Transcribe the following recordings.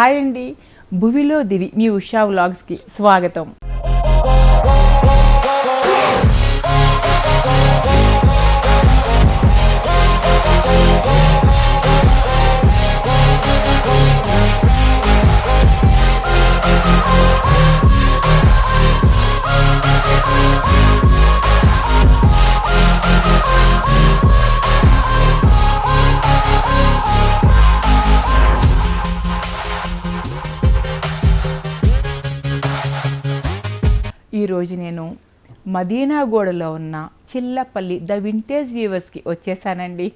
Hi అండి, భువిలో దివి మీ ఉషా వ్లాగ్స్కి స్వాగతం. ఈరోజు నేను మదీనాగూడలో ఉన్న చిల్లపల్లి ద వింటేజ్ వ్యూవర్స్కి వచ్చేసానండి.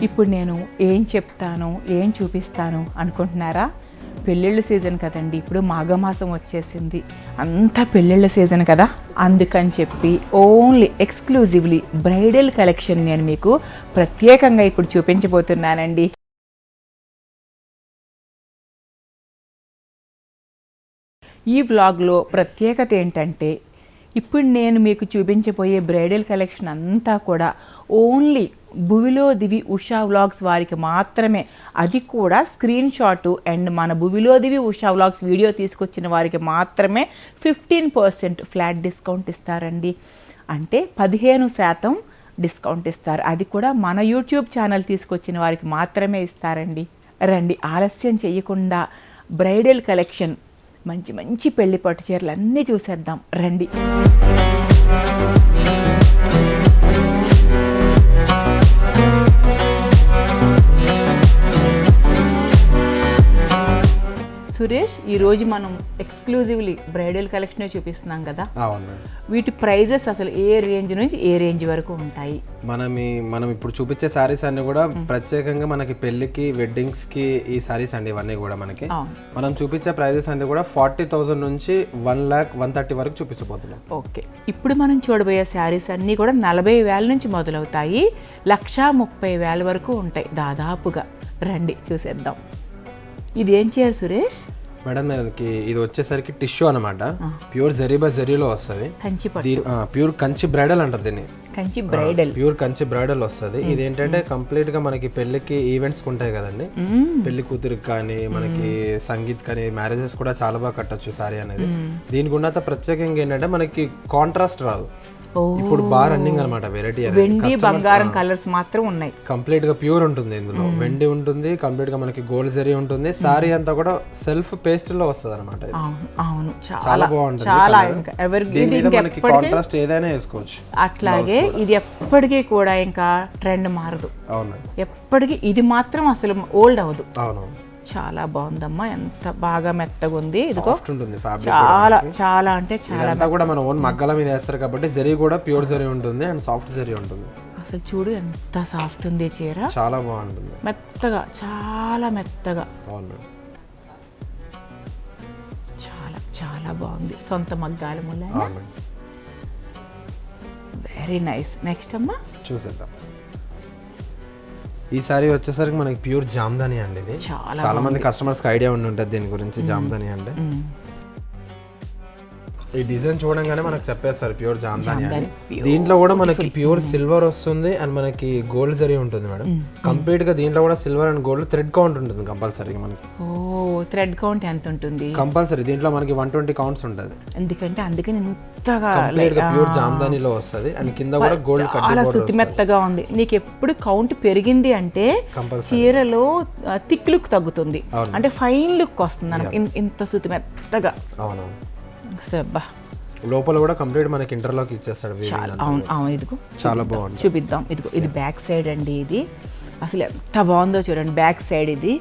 ఇప్పుడు నేను ఏం చెప్తాను, ఏం చూపిస్తాను అనుకుంటున్నారా? పెళ్ళిళ్ళ సీజన్ కదండి, ఇప్పుడు మాఘమాసం వచ్చేసింది, అంతా పెళ్ళిళ్ళ సీజన్ కదా. అందుకని చెప్పి ఓన్లీ ఎక్స్క్లూజివ్లీ బ్రైడల్ కలెక్షన్ నేను మీకు ప్రత్యేకంగా ఇప్పుడు చూపించబోతున్నానండి. ఈ వ్లాగ్లో ప్రత్యేకత ఏంటంటే, ఇప్పుడు నేను మీకు చూపించబోయే బ్రైడల్ కలెక్షన్ అంతా కూడా ఓన్లీ భువిలో దివి ఉషా వ్లాగ్స్ వారికి మాత్రమే. అది కూడా స్క్రీన్ షాట్ అండ్ మన భువిలో దివి ఉషా వ్లాగ్స్ వీడియో తీసుకొచ్చిన వారికి మాత్రమే 15% ఫ్లాట్ డిస్కౌంట్ ఇస్తారండి. అంటే 15% డిస్కౌంట్ ఇస్తారు. అది కూడా మన యూట్యూబ్ ఛానల్ తీసుకొచ్చిన వారికి మాత్రమే ఇస్తారండి. రండి, ఆలస్యం చేయకుండా బ్రైడల్ కలెక్షన్, మంచి మంచి పెళ్లి పట్టు చీరలు అన్నీ చూసేద్దాం రండి. సురేష్, ఈరోజు మనం ఎక్స్క్లూజివ్లీ బ్రైడల్ కలెక్షనే చూపిస్తున్నాం కదా. వీటి ప్రైజెస్ అసలు ఏ రేంజ్ నుంచి ఏ రేంజ్ వరకు ఉంటాయి? మనం ఇప్పుడు చూపించే సారీస్ అన్ని కూడా ప్రత్యేకంగా మనకి పెళ్లికి, వెడ్డింగ్స్ కి ఈ సారీస్ అండి. ఇవన్నీ కూడా మనకి మనం చూపించే ప్రైజెస్ అన్ని కూడా 40,000 నుంచి 1,00,000-130 వరకు చూపించబోతున్నాం. ఓకే, ఇప్పుడు మనం చూడబోయే శారీస్ అన్నీ కూడా 40,000 నుంచి మొదలవుతాయి, 1,30,000 వరకు ఉంటాయి దాదాపుగా. రండి చూసేద్దాం. ఇది ఏం చేయాలి సురేష్? మేడం, మనకి ఇది వచ్చేసరికి టిష్యూ అనమాట. ప్యూర్ జరీ బై జరీలో వస్తుంది. ప్యూర్ కంచి బ్రైడల్ అంటారు దీన్ని. Kanchi bridal, pure Kanchi bridal వస్తుంది. ఇది ఏంటంటే కంప్లీట్ గా మనకి పెళ్లికి ఈవెంట్స్ ఉంటాయి కదండి, పెళ్లి కూతురికి కానీ మనకి సంగీత్ కానీ మ్యారేజెస్ కూడా చాలా బాగా కట్టొచ్చు సారీ అనేది. దీనికి ఉన్నత ప్రత్యేకంగా ఏంటంటే మనకి కాంట్రాస్ట్ రాదు. ఇప్పుడు బాగా రన్నింగ్ అనమాట వెరైటీ. వెండి బంగారం కలర్స్ మాత్రం ఉన్నాయి. కంప్లీట్ గా ప్యూర్ ఉంటుంది ఇందులో. వెండి ఉంటుంది, కంప్లీట్ గా మనకి గోల్డ్ జరీ ఉంటుంది. సారీ అంతా కూడా సెల్ఫ్ పేస్ట్ లో వస్తుంది అనమాట. అవును, చాలా బాగుంటుంది. మనకి కాంట్రాస్ట్ ఏదైనా వేసుకోవచ్చు. అట్లాగే ఇది ఎప్పటికీ కూడా ఇంకా ట్రెండ్ మారదు. అవును, ఎప్పటికీ ఇది మాత్రం అసలు ఓల్డ్ అవ్వదు. అవును, చాలా బాగుందమ్మా, ఎంత బాగా మెత్తగా ఉంది. చాలా చాలా అంటే చాలా కూడా మన ఓన్ మగ్గల మీద వేస్తారు కాబట్టి జరీ కూడా ప్యూర్ జరీ ఉంటుంది అండ్ సాఫ్ట్ జరీ ఉంటుంది. అసలు చూడు ఎంత సాఫ్ట్ ఉంది చీర, చాలా బాగుంటుంది. మెత్తగా, చాలా మెత్తగా. అవును, చాలా చాలా బాగుంది. సొంత మగ్గాల మూల. Very nice. నెక్స్ట్ అమ్మా చూసేద్దాం. ఈ సారీ వచ్చేసరికి మనకి ప్యూర్ జామ్దాని అండి. ఇది చాలా మంది కస్టమర్స్ కి ఐడియా ఉండి ఉంటుంది దీని గురించి. జామ్దాని అంటే ఈ డిజైన్ చూడంగానే మనకు చెప్పేస్తారు ప్యూర్ జామ్దాని అని. దీంట్లో కూడా మనకి ప్యూర్ సిల్వర్ వస్తుంది అండ్ మనకి గోల్డ్ జరీ ఉంటుంది మేడం. కంప్లీట్ గా దీంట్లో కూడా silver and gold thread count ఉంటుంది కంపల్సరీ మనకి. థ్రెడ్ కౌంట్ ఎంత ఉంటుంది? కంపల్సరీ దీంట్లో మనకి 120 కౌంట్స్ ఉంటుంది. ఎందుకంటే అందుకని ఇంతగా కంప్లీట్ గా ప్యూర్ జామ్దానిలో వస్తుంది అండ్ కింద కూడా గోల్డ్ కట్. చాలా శుతి మెత్తగా ఉంది. నీకు ఎప్పుడు కౌంట్ పెరిగింది అంటే చీరలో థిక్ లుక్ తగ్గుతుంది, అంటే ఫైన్ లుక్ వస్తుంది ఇంత శుతి మెత్తగా. అవును, లోపల కూడా కంప్లీట్ మనకి ఇంటర్లాక్ ఇచ్చేస్తాడు. అవును, ఇదిగో చాలా బాగుంది. చూపిద్దాం. ఇదిగో ఇది బ్యాక్ సైడ్ అండి. ఇది అసలు ఎంత బాగుందో చూడండి. బ్యాక్ సైడ్ ఇది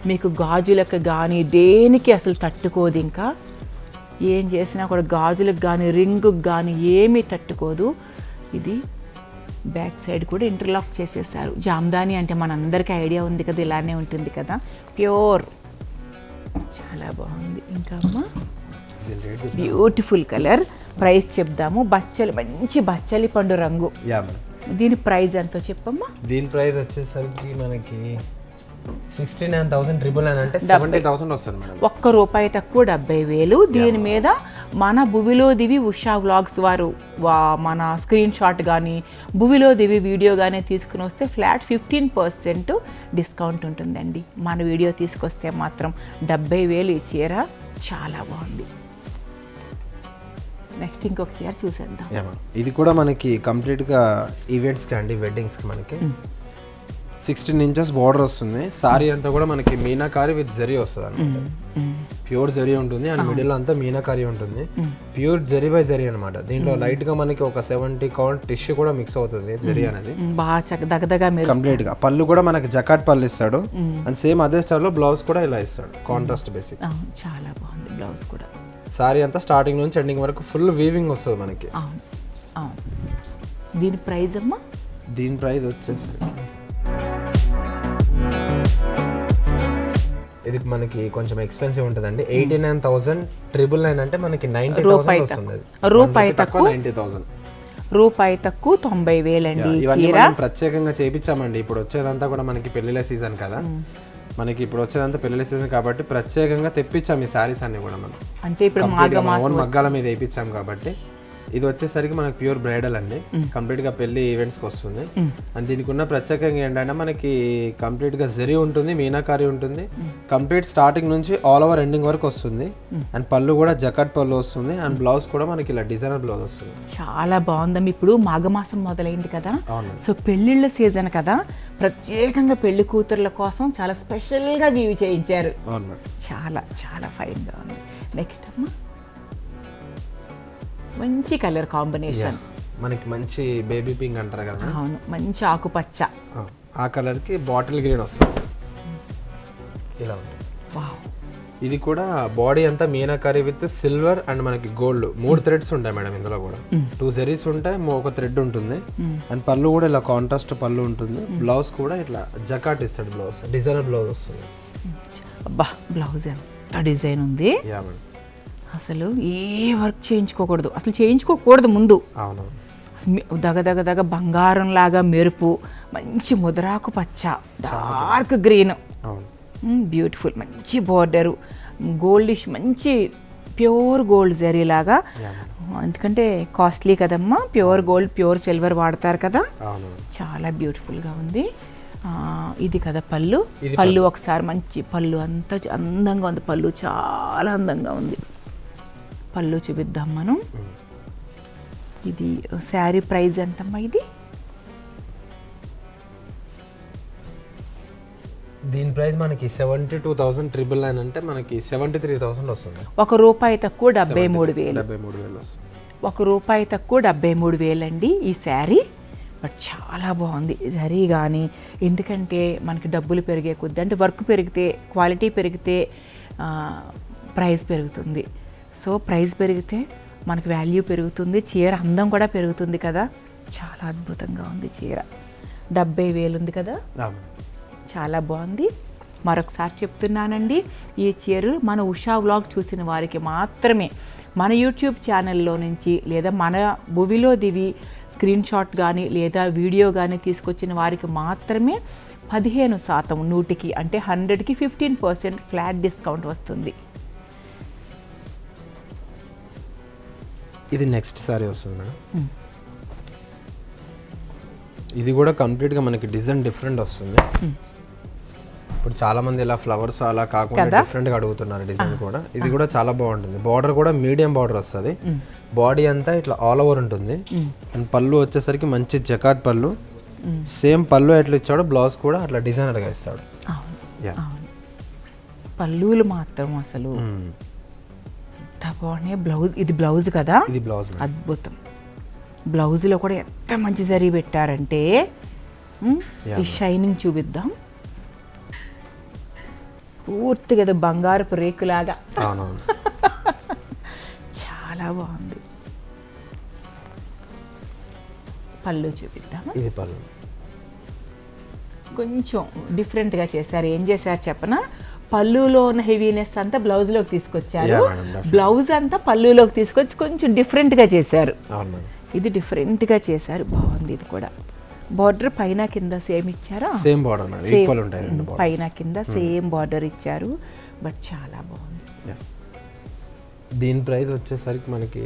మీకు గాజులకు కానీ దేనికి అసలు తట్టుకోదు. ఇంకా ఏం చేసినా కూడా గాజులకు కానీ రింగుకి కానీ ఏమీ తట్టుకోదు. ఇది బ్యాక్ సైడ్ కూడా ఇంటర్లాక్ చేసేసారు. జామ్దాని అంటే మనందరికీ ఐడియా ఉంది కదా, ఇలానే ఉంటుంది కదా, ప్యూర్. చాలా బాగుంది. ఇంకా అమ్మా బ్యూటిఫుల్ కలర్. ప్రైస్ చెప్దాము. బచ్చలి, మంచి బచ్చలి పండు రంగు. దీని ప్రైస్ ఎంతో చెప్పమ్మా? దీని ప్రైస్ వచ్చేసరికి మనకి 69,999 అంటే 70,000 వస్తుంది మేడం. ఒక్క రూపాయి తక్కువ 70,000. దీని మీద మన భువిలో దివి ఉషా వ్లాగ్స్ వారు మన స్క్రీన్ షాట్ కానీ భువిలో దివి వీడియో కానీ తీసుకుని వస్తే ఫ్లాట్ 15% డిస్కౌంట్ ఉంటుందండి. మన వీడియో తీసుకొస్తే మాత్రం 70,000 ఈ చీర చాలా బాగుంది. నెక్స్ట్ ఇంకొక చీర చూసేద్దాం. ఇది కూడా మనకి కంప్లీట్గా ఈవెంట్స్కి అండి, వెడ్డింగ్స్కి మనకి 16 ఇంచెస్ బార్డర్ వస్తుంది. సారీ అంతా కూడా మనకి మీనాకారి విత్ జరీ వస్తుంది అనమాట. ప్యూర్ జరీ ఉంటుంది అండ్ మిడిల్ అంతా మీనాకారి ఉంటుంది. ప్యూర్ జరీ బై జరీ అనమాట. దీంట్లో లైట్ గా మనకి ఒక 70 కౌంట్ టిష్యూ కూడా మిక్స్ అవుతుంది జరీ అనేది. కంప్లీట్ గా పళ్ళు కూడా మనకి జకాట్ పళ్ళు ఇస్తాడు అండ్ సేమ్ అదే స్టైల్లో బ్లౌజ్ కూడా ఇలా ఇస్తాడు, కాంట్రాస్ట్ బేసిక్. చాలా బాగుంది బ్లౌజ్ కూడా. సారీ అంతా స్టార్టింగ్ నుంచి ఎండింగ్ వరకు ఫుల్ వీవింగ్ వస్తుంది మనకి. దీని ప్రైస్ అమ్మా? దీని ప్రైస్ వచ్చేసి ఇది మనకి కొంచెం ఎక్స్పెన్సివ్ ఉంటుందండి. 89,999 అంటే మనకి 90,000 వస్తుంది. రూపాయి తక్కువ 90,000. రూపాయి తక్కువ 90,000 అండి. ఇవన్నీ మనం ప్రత్యేకంగా చేయించామండి. ఇప్పుడు వచ్చేదంతా కూడా మనకి పెళ్లిళ్ళ సీజన్ కదా, మనకి ఇప్పుడు వచ్చేదంతా పెళ్లిళ్ళ సీజన్ కాబట్టి ప్రత్యేకంగా తెప్పించాం ఈ సారీస్ అన్ని కూడా మనం. అంటే ఇప్పుడు ఓన్ మగ్గాల మీద వేయించాం కాబట్టి. ఇది వచ్చేసరికి మనకి ప్యూర్ బ్రైడల్ అండి, కంప్లీట్ గా పెళ్లి ఈవెంట్స్కి వస్తుంది. అండ్ దీనికి ఉన్న ప్రత్యేకంగా ఏంటంటే మనకి కంప్లీట్ గా జరీ ఉంటుంది, మీనాకారి ఉంటుంది, కంప్లీట్ స్టార్టింగ్ నుంచి ఆల్ ఓవర్ ఎండింగ్ వరకు వస్తుంది. అండ్ పళ్ళు కూడా జకాట్ పళ్ళు వస్తుంది అండ్ బ్లౌజ్ కూడా మనకి ఇలా డిజైనర్ బ్లౌజ్ వస్తుంది. చాలా బాగుందమ్మ. ఇప్పుడు మాఘమాసం మొదలైంది కదా, సో పెళ్లిళ్ళ సీజన్ కదా, ప్రత్యేకంగా పెళ్లి కూతుర్ల కోసం చాలా స్పెషల్ గా వీవి చేయించారు. చాలా చాలా ఫైన్ గా ఉంది. నెక్స్ట్ అమ్మా, మంచి కలర్ కాంబినేషన్, మనకి మంచి బేబీ పింక్ అంటారు కదా. అవును, మంచి ఆకుపచ్చ. ఆ కలర్ కి బాటిల్ గ్రీన్ వస్తుంది ఇలా ఉంటుంది. వావ్. ఇది కూడా బాడీ అంతా మీనాకారి విత్ సిల్వర్ అండ్ మనకి గోల్డ్ 3 థ్రెడ్స్ ఉంటాయి మేడం. ఇందులో కూడా 2 జరీస్ ఉంటాయి, ఒక థ్రెడ్ ఉంటుంది. అండ్ పళ్ళు కూడా ఇలా కాంట్రాస్ట్ పళ్ళు ఉంటుంది. బ్లౌజ్ కూడా ఇట్లా జకాట్ ఇస్తాడు, బ్లౌజ్ డిజైనర్ బ్లౌజ్ వస్తుంది. అబ్బా, బ్లౌజ్ ఎంత డిజైన్ ఉంది. అసలు ఏ వర్క్ చేయించుకోకూడదు, అసలు చేయించుకోకూడదు ముందు. దగ బంగారం లాగా మెరుపు, మంచి ముదరాకు పచ్చ, డార్క్ గ్రీన్, బ్యూటిఫుల్, మంచి బోర్డరు, గోల్డిష్, మంచి ప్యూర్ గోల్డ్ జరీ లాగా. ఎందుకంటే కాస్ట్లీ కదమ్మా, ప్యూర్ గోల్డ్ ప్యూర్ సిల్వర్ వాడతారు కదా. చాలా బ్యూటిఫుల్గా ఉంది. ఇది కదా పళ్ళు. పళ్ళు ఒకసారి మంచి పళ్ళు, అంత అందంగా ఉంది పళ్ళు, చాలా అందంగా ఉంది. పళ్ళు చూపిద్దాం మనం. ఇది శారీ ప్రైస్ ఎంతమ్మా? ఇది దీని ప్రైస్ మనకి 72,999 అంటే మనకి 73,000 వస్తుంది. ₹1 తక్కువ 73,000 వస్తుంది. ₹1 తక్కువ 73,000 అండి ఈ శారీ. బట్ చాలా బాగుంది జరీ కానీ, ఎందుకంటే మనకి డబ్బులు పెరిగే కొద్ది, అంటే వర్క్ పెరిగితే, క్వాలిటీ పెరిగితే ప్రైస్ పెరుగుతుంది. సో ప్రైస్ పెరిగితే మనకి వాల్యూ పెరుగుతుంది, చీర అందం కూడా పెరుగుతుంది కదా. చాలా అద్భుతంగా ఉంది చీర. 70,000 ఉంది కదా, చాలా బాగుంది. మరొకసారి చెప్తున్నానండి, ఈ చీరలు మన ఉషా వ్లాగ్ చూసిన వారికి మాత్రమే, మన యూట్యూబ్ ఛానల్లో నుంచి లేదా మన భువిలో దివి స్క్రీన్ షాట్ కానీ లేదా వీడియో కానీ తీసుకొచ్చిన వారికి మాత్రమే 15% 100కి, అంటే 100కి 15% ఫ్లాట్ డిస్కౌంట్ వస్తుంది. ఇది నెక్స్ట్ సారీ వస్తుంది మేడం. ఇది కూడా కంప్లీట్గా మనకి డిజైన్ డిఫరెంట్ వస్తుంది. ఇప్పుడు చాలా మంది ఇలా ఫ్లవర్స్ అలా కాకుండా డిఫరెంట్గా అడుగుతున్నారు డిజైన్ కూడా. ఇది కూడా చాలా బాగుంటుంది. బార్డర్ కూడా మీడియం బార్డర్ వస్తుంది. బాడీ అంతా ఇట్లా ఆల్ ఓవర్ ఉంటుంది. అండ్ పళ్ళు వచ్చేసరికి మంచి జకాట్ పళ్ళు, సేమ్ పళ్ళు ఎట్లా ఇచ్చాడు బ్లౌజ్ కూడా అట్లా డిజైనర్గా ఇస్తాడు. పళ్ళులు మాత్రం అసలు బ్లౌజ్, ఇది బ్లౌజ్ కదా, ఇది బ్లౌజ్ అద్భుతం. బ్లౌజ్లో కూడా ఎంత మంచి జరీ పెట్టారంటే, ఈ షైనింగ్ చూపిద్దాం. పూర్తిగా ఏదో బంగారపు రేకులాగా చాలా బాగుంది. పళ్ళు చూపిద్దాం. ఇది పళ్ళు కొంచెం డిఫరెంట్గా చేశారు. ఏం చేశారు చెప్పనా, పళ్ళులో ఉన్న హెవీనెస్ అంతా బ్లౌజ్లోకి తీసుకొచ్చారు, బ్లౌజ్ అంతా పళ్ళులోకి తీసుకొచ్చి కొంచెం డిఫరెంట్గా చేశారు. ఇది డిఫరెంట్గా చేశారు, బాగుంది. ఇది కూడా బార్డర్ పైన కింద సేమ్ ఇచ్చారా? సేమ్ బార్డర్ మేడం, ఈక్వల్ ఉంటాయి రెండు borders. పైన కింద సేమ్ బార్డర్ ఇచ్చారు, బట్ చాలా బాగుంది. Yeah. దీని ప్రైస్ వచ్చేసరికి మనకి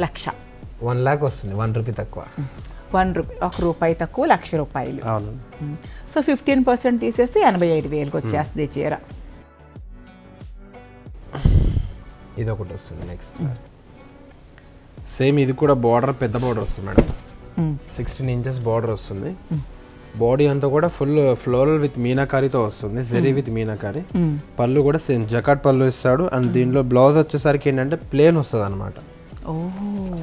1,00,000. 1 lakh వస్తుంది, 1 రూపీ తక్కువ. 1 రూపీ, 1 రూపాయి తక్కువ, 1,00,000 రూపాయలు. అవును. సో 15% తీసేస్తే 85,000కి వచ్చేస్తుంది చీర. ఇది ఒకటి వస్తుంది నెక్స్ట్. సేమ్ ఇది కూడా బార్డర్ పెద్ద బార్డర్ వస్తుంది మేడం, 16 inches బార్డర్ వస్తుంది. బాడీ అంతా కూడా ఫుల్ ఫ్లోరల్ విత్ మీనాకారితో వస్తుంది, జెరీ విత్ మీనాకారి. పళ్ళు కూడా సేమ్ జకాట్ పళ్ళు ఇస్తాడు. అండ్ దీనిలో బ్లౌజ్ వచ్చేసరికి ఏంటంటే ప్లేన్ వస్తుంది అనమాట,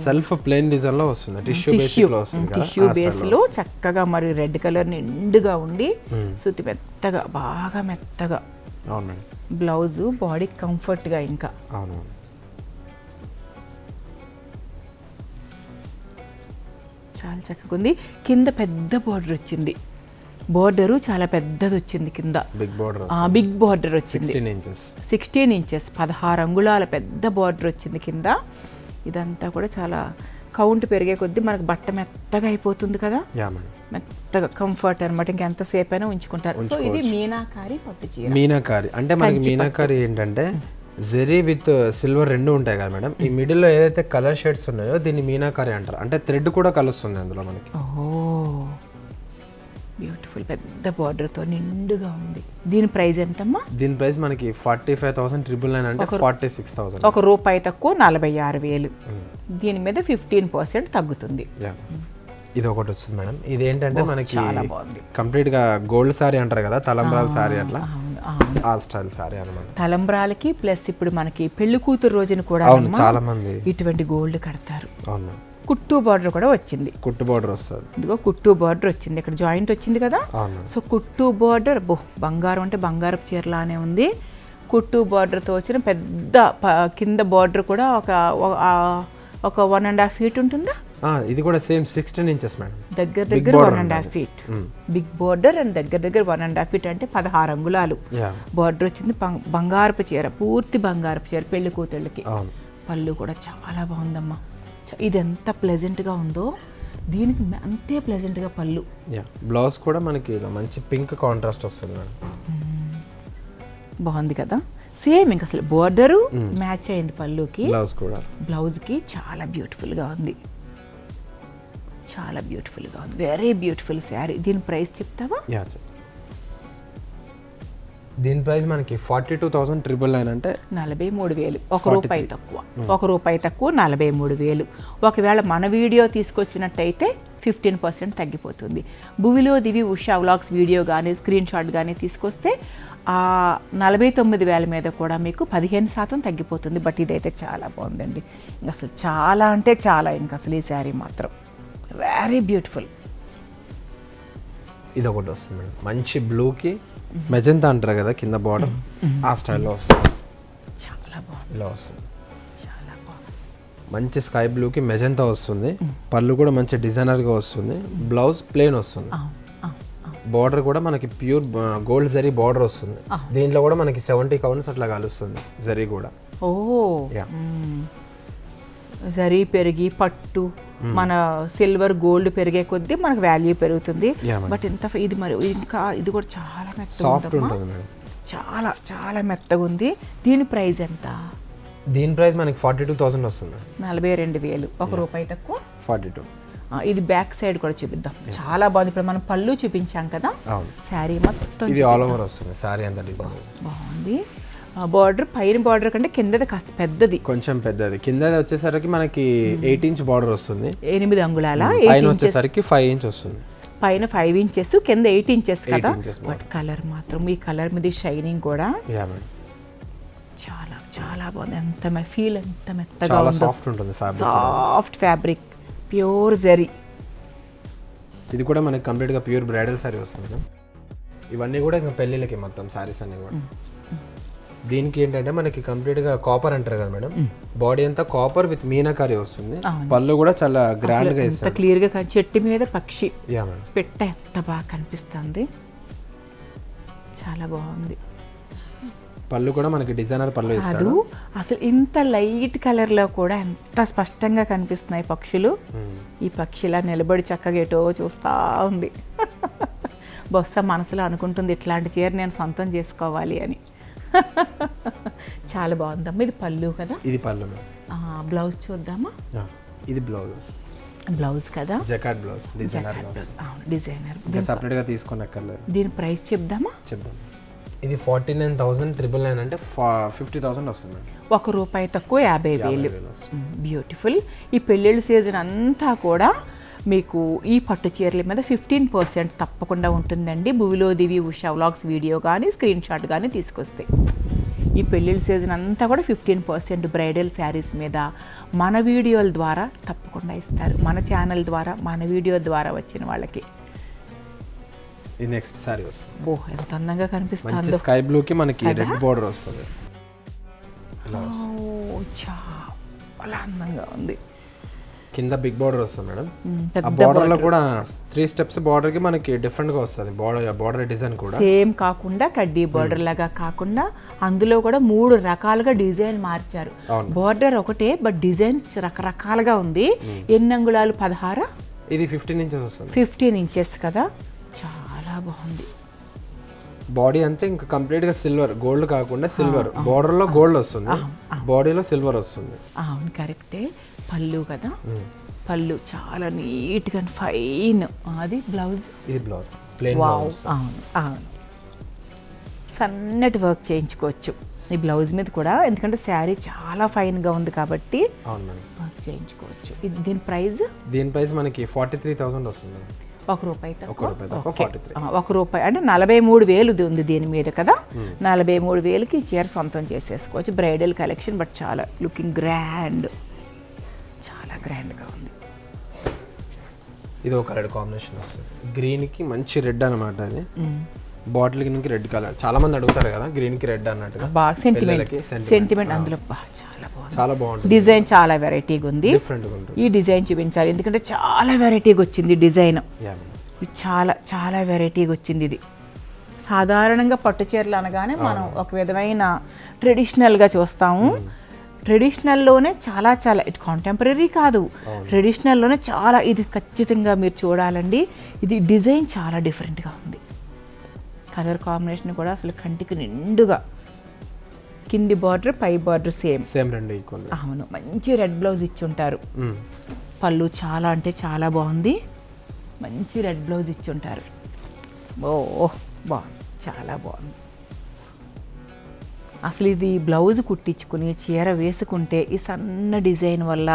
సెల్ఫ్ ప్లేన్ డిజైన్ లో వస్తుంది, టిష్యూ బేసిక్ లో వస్తుంది కదా. టిష్యూ బేస్ లో చక్కగా మరి రెడ్ కలర్ నిండుగా ఉండి సుతి మెత్తగా, బాగా మెత్తగా. అవును మేడం. బ్లౌజ్ బాడీ కంఫర్ట్ గా, ఇంకా అవును. చాలా చక్కగా ఉంది. కింద పెద్ద బార్డర్ వచ్చింది, బార్డరు చాలా పెద్దది వచ్చింది కింద, బిగ్ బార్డర్, బిగ్ బార్డర్ వచ్చింది, 16 inches. 16 inches 16 అంగుళాల పెద్ద బార్డర్ వచ్చింది కింద. ఇదంతా కూడా చాలా కౌంట్ పెరిగే కొద్దీ మనకు బట్ట మెత్తగా అయిపోతుంది కదా, మెత్తగా కంఫర్ట్ అనమాట, ఇంకెంతసేపు అయినా ఉంచుకుంటారు. సో ఇది మీనాకారి పట్టు చీర. మీనాకారి అంటే మనకి మీనాకారి ఏంటంటే జెరీ విత్ సిల్వర్ రెండు ఉంటాయి కదా మేడం. ఈ మిడిల్ లో ఏదైతే కలర్ షేడ్స్ ఉన్నాయో దీన్ని మీనాకారి అంటారు. అంటే థ్రెడ్ కూడా కలుస్తుంది అందులో మనకి. ఓహో, బ్యూటిఫుల్ పెద్ద బార్డర్ తో నిండుగా ఉంది. దీని ప్రైస్ ఎంతమ్మా? దీని ప్రైస్ మనకి 45,999 అంటే 46,000. 1 రూపాయి తక్కువ, 46,000. దీని మీద 15% తగ్గుతుంది. ఇది ఒకటి వస్తుంది మేడం. ఇది ఏంటంటే మనకి కంప్లీట్ గా గోల్డ్ సారీ అంటారు కదా, తలంబ్రాల సారీ, అట్లా ఆ స్టైల్ సారీ అన్నమాట. తలంబ్రాలకి ప్లస్ ఇప్పుడు మనకి పెళ్లి కూతురు రోజున కూడా చాలా మంది ఇటువంటి గోల్డ్ కడతారు. అవును. కుట్టు బార్డర్ కూడా వచ్చింది, కుట్టు బార్డర్ వస్తుంది. ఇదిగో కుట్టు బార్డర్ వచ్చింది, ఇక్కడ జాయింట్ వచ్చింది కదా. సో కుట్టు బార్డర్, బంగారం అంటే బంగారపు చీరలానే ఉంది. కుట్టు బార్డర్తో వచ్చిన పెద్ద కింద బార్డర్ కూడా ఒక 1.5 feet ఉంటుందా? ఇది కూడా సేమ్ 16 inches మేడం, దగ్గర 1.5 feet బిగ్ బార్డర్. అండ్ దగ్గర 1.5 feet అంటే 16 అంగుళాలు బార్డర్ వచ్చింది. బంగారపు చీర, పూర్తి బంగారపు చీర పెళ్లి కూతుళ్ళకి. పళ్ళు కూడా చాలా బాగుందమ్మా. ఇది ఎంత ప్లెజెంట్ గా ఉందో, దీనికి అంతే ప్లెజెంట్ గా పళ్ళు. బ్లౌజ్ కూడా మనకి మంచి పింక్ కాంట్రాస్ట్ వస్తుంది మేడం, బాగుంది కదా. సేమ్ ఇంకా అసలు బోర్డరు మ్యాచ్ అయింది పళ్ళుకి, బ్లౌజ్ కూడా. బ్లౌజ్ కి చాలా బ్యూటిఫుల్ గా ఉంది, చాలా బ్యూటిఫుల్ గా ఉంది. Very beautiful sari. దీని ప్రైస్ చెప్తావా? దీని ప్రైస్ మనకి 42,999 అంటే 43,000. 1 రూపాయి తక్కువ, 1 రూపాయి తక్కువ, 43,000. ఒకవేళ మన వీడియో తీసుకొచ్చినట్టయితే 15% తగ్గిపోతుంది. భువిలో దివి ఉషా వ్లాగ్స్ వీడియో కానీ స్క్రీన్ షాట్ కానీ తీసుకొస్తే 49,000 మీద కూడా మీకు 15% తగ్గిపోతుంది. బట్ ఇదైతే చాలా బాగుందండి, ఇంకా అసలు చాలా అంటే చాలా, ఇంకా అసలు ఈ శారీ మాత్రం వెరీ బ్యూటిఫుల్. ఇది ఒకటి వస్తుంది మేడం, మంచి బ్లూకి మెజంతా అంటారు కదా కింద బార్డర్, ఆ స్టైల్లో వస్తుంది. చాలా బాగుంది, ఇలా వస్తుంది, చాలా బాగుంది. మంచి స్కై బ్లూకి మెజంతా వస్తుంది. పళ్ళు కూడా మంచి డిజైనర్గా వస్తుంది. బ్లౌజ్ ప్లెయిన్ వస్తుంది. బార్డర్ కూడా మనకి ప్యూర్ గోల్డ్ జరీ బార్డర్ వస్తుంది. దీంట్లో కూడా మనకి 70 counts అట్లా కలుస్తుంది జరీ కూడా. ఓ జరీ పెరిగి పట్టు మన సిల్వర్ గోల్డ్ పెరిగే కొద్దీ మనకు వాల్యూ పెరుగుతుంది. బట్ ఇంత ఇది మరి ఇంకా ఇది కూడా చాలా మెత్తగా, చాలా చాలా మెత్తగా ఉంది. దీని ప్రైస్ ఎంత? దీని ప్రైస్ మనకి 42,000 వస్తుంది, 42,000. 1 రూపాయి తక్కువ, 42. ఇది బ్యాక్ సైడ్ కూడా చూపిద్దాం, చాలా బాగుంది. ఇప్పుడు మనం పళ్ళు చూపించాం కదా, శారీ మొత్తం ఇది ఆల్ ఓవర్ వస్తుంది శారీ అంతా డిజైన్ బాగుంది. బార్డర్ పైన బార్డర్ కంటే కిందది కాస్త పెద్దది, కొంచెం పెద్దది. కిందది వచ్చేసరికి మనకి 8 inch బార్డర్ వస్తుంది, 8 అంగుళాల. పైన వచ్చేసరికి 5 inch వస్తుంది, పైన 5 inches, కింద 8 inches కదా. బట్ కలర్ మాత్రం ఈ కలర్ మీద షైనింగ్ కూడా చాలా చాలా బాగుంది. ఎంత ఫీల్ ఎంత మెత్తగా, చాలా సాఫ్ట్ ఉంటుంది fabric, soft fabric, pure zari. ఇది కూడా మనకి కంప్లీట్గా ప్యూర్ బ్రైడల్ సారీ వస్తుంది. ఇవన్నీ కూడా ఇంకా పెళ్ళిళ్ళకి మొత్తం సారీస్ అన్నీ కూడా. దీనికి ఏంటంటే మనకి కంప్లీట్గా కాపర్ అంటారు కదా మేడం, బాడీ అంతా కాపర్ విత్ మీనాకారి వస్తుంది. పళ్ళు కూడా చాలా గ్రాండ్ గా ఇస్తారు, క్లియర్ గా. చెట్టు మీద పక్షి పెట్ట ఎంత బాగా కనిపిస్తుంది, చాలా బాగుంది. పళ్ళు కూడా మనకి డిజైనర్ పళ్ళు ఇస్తాడు. అసలు ఇంత లైట్ కలర్లో కూడా ఎంత స్పష్టంగా కనిపిస్తున్నాయి పక్షులు. ఈ పక్షిలా నిలబడి చక్కగా ఎటో చూస్తూ ఉంది. బహుశా మనసులో అనుకుంటుంది ఇట్లాంటి చీర నేను సొంతం చేసుకోవాలి అని. చాలా బాగుందమ్మా. ఇది పళ్ళు కదా? ఇది పళ్ళు. బ్లౌజ్ చూద్దామా? ఇది బ్లౌజ్ కదా, జకాట్ బ్లౌజ్ డిజైనర్. డిజైనర్ సెపరేట్ గా తీసుకోనక్కర్లేదు. దీని ప్రైస్ చెప్దాం. ఇది 49,999 అంటే 50,000 వస్తుంది. ₹1 తక్కువ 50,000. బ్యూటిఫుల్. ఈ పెళ్ళిళ్ళ సీజన్ అంతా కూడా మీకు ఈ పట్టు చీరల మీద 15% తప్పకుండా ఉంటుందండి. భువిలో దివి ఉషా వ్లాగ్స్ వీడియో కానీ స్క్రీన్ షాట్ కానీ తీసుకొస్తే ఈ పెళ్ళిళ్ళ సీజన్ అంతా కూడా 15% బ్రైడల్ శారీస్ మీద మన వీడియోల ద్వారా తప్పకుండా ఇస్తారు. మన ఛానల్ ద్వారా, మన వీడియో ద్వారా వచ్చిన వాళ్ళకి. ఈ నెక్స్ట్ సారీ వస్తుంది. ఎంత అందంగా కనిపిస్తుంది. స్కై బ్లూ కి మనకి రెడ్ బోర్డర్ వస్తుంది. చాలా అందంగా ఉంది. కింద బిగ్ బార్డర్ వస్తుంది మేడం. ఆ బార్డర్ లో కూడా 3 స్టెప్స్ బార్డర్ కి మనకి డిఫరెంట్ గా వస్తుంది. బార్డర్ డిజైన్ కూడా సేమ్ కాకుండా కడ్డీ బార్డర్ లాగా కాకుండా అందులో కూడా 3 రకాలుగా డిజైన్ మార్చారు. బార్డర్ ఒకటే బట్ డిజైన్ రకరకాలుగా ఉంది. ఎన్ని అంగుళాలు? 16. ఇది 15 ఇంచెస్ వస్తుంది. 15 ఇంచెస్ కదా, చాలా బాగుంది. బాడీ అంతా ఇంకా కంప్లీట్ గా సిల్వర్, గోల్డ్ కాకుండా సిల్వర్. బార్డర్ లో గోల్డ్ వస్తుంది, బాడీలో సిల్వర్ వస్తుంది. అవును, కరెక్టే. పళ్ళు కదా, పళ్ళు చాలా నీట్ గా ఫైన్. అది బ్లౌజ్. ఇది బ్లౌజ్ ప్లెయిన్ బ్లౌజ్. అవును అవును, సన్నటి వర్క్ చేయించుకోవచ్చు ఈ బ్లౌజ్ మీద కూడా, ఎందుకంటే శారీ చాలా ఫైన్ గా ఉంది కాబట్టి వర్క్ చేయించుకోవచ్చు. ఇది దీని ప్రైస్ మనకి 43,000 వస్తుంది. ₹1 తక్కువ. ₹1 అంటే 43,000 ఉంది దీని మీద కదా. 43,000కి చీర సొంతం చేసేసుకోవచ్చు. బ్రైడల్ కలెక్షన్, బట్ చాలా లుకింగ్ గ్రాండ్, చాలా గ్రాండ్గా ఉంది. ఇది ఒక కలర్ కాంబినేషన్ వస్తుంది. గ్రీన్ కి మంచి రెడ్ అనమాట. అది బాటిల్ గ్రీన్ కి రెడ్ కలర్. చాలా మంది అడుగుతారు కదా గ్రీన్ కి రెడ్ అన్నట్టుగా. బాగా సెంటిమెంట్ అందులో చాలా బాగుంటుంది. డిజైన్ చాలా వెరైటీగా ఉంది. ఈ డిజైన్ చూపించాలి ఎందుకంటే చాలా వెరైటీగా వచ్చింది డిజైన్. చాలా చాలా వెరైటీగా వచ్చింది. ఇది సాధారణంగా పట్టు చీరలు అనగానే మనం ఒక విధమైన ట్రెడిషనల్గా చూస్తాము. ట్రెడిషనల్లోనే చాలా చాలా, ఇటు కాంటెంపరీ కాదు, ట్రెడిషనల్లోనే చాలా. ఇది ఖచ్చితంగా మీరు చూడాలండి. ఇది డిజైన్ చాలా డిఫరెంట్గా ఉంది. కలర్ కాంబినేషన్ కూడా అసలు కంటికి నిండుగా. కింది బార్డర్, పై బార్డర్ సేమ్ రెండు ఈక్వల్. అవును, మంచి రెడ్ బ్లౌజ్ ఇచ్చి ఉంటారు. పళ్ళు చాలా అంటే చాలా బాగుంది. మంచి రెడ్ బ్లౌజ్ ఇచ్చి ఉంటారు. బాగుంది, చాలా బాగుంది. అసలు ఇది బ్లౌజ్ కుట్టించుకుని చీర వేసుకుంటే ఈ సన్న డిజైన్ వల్ల,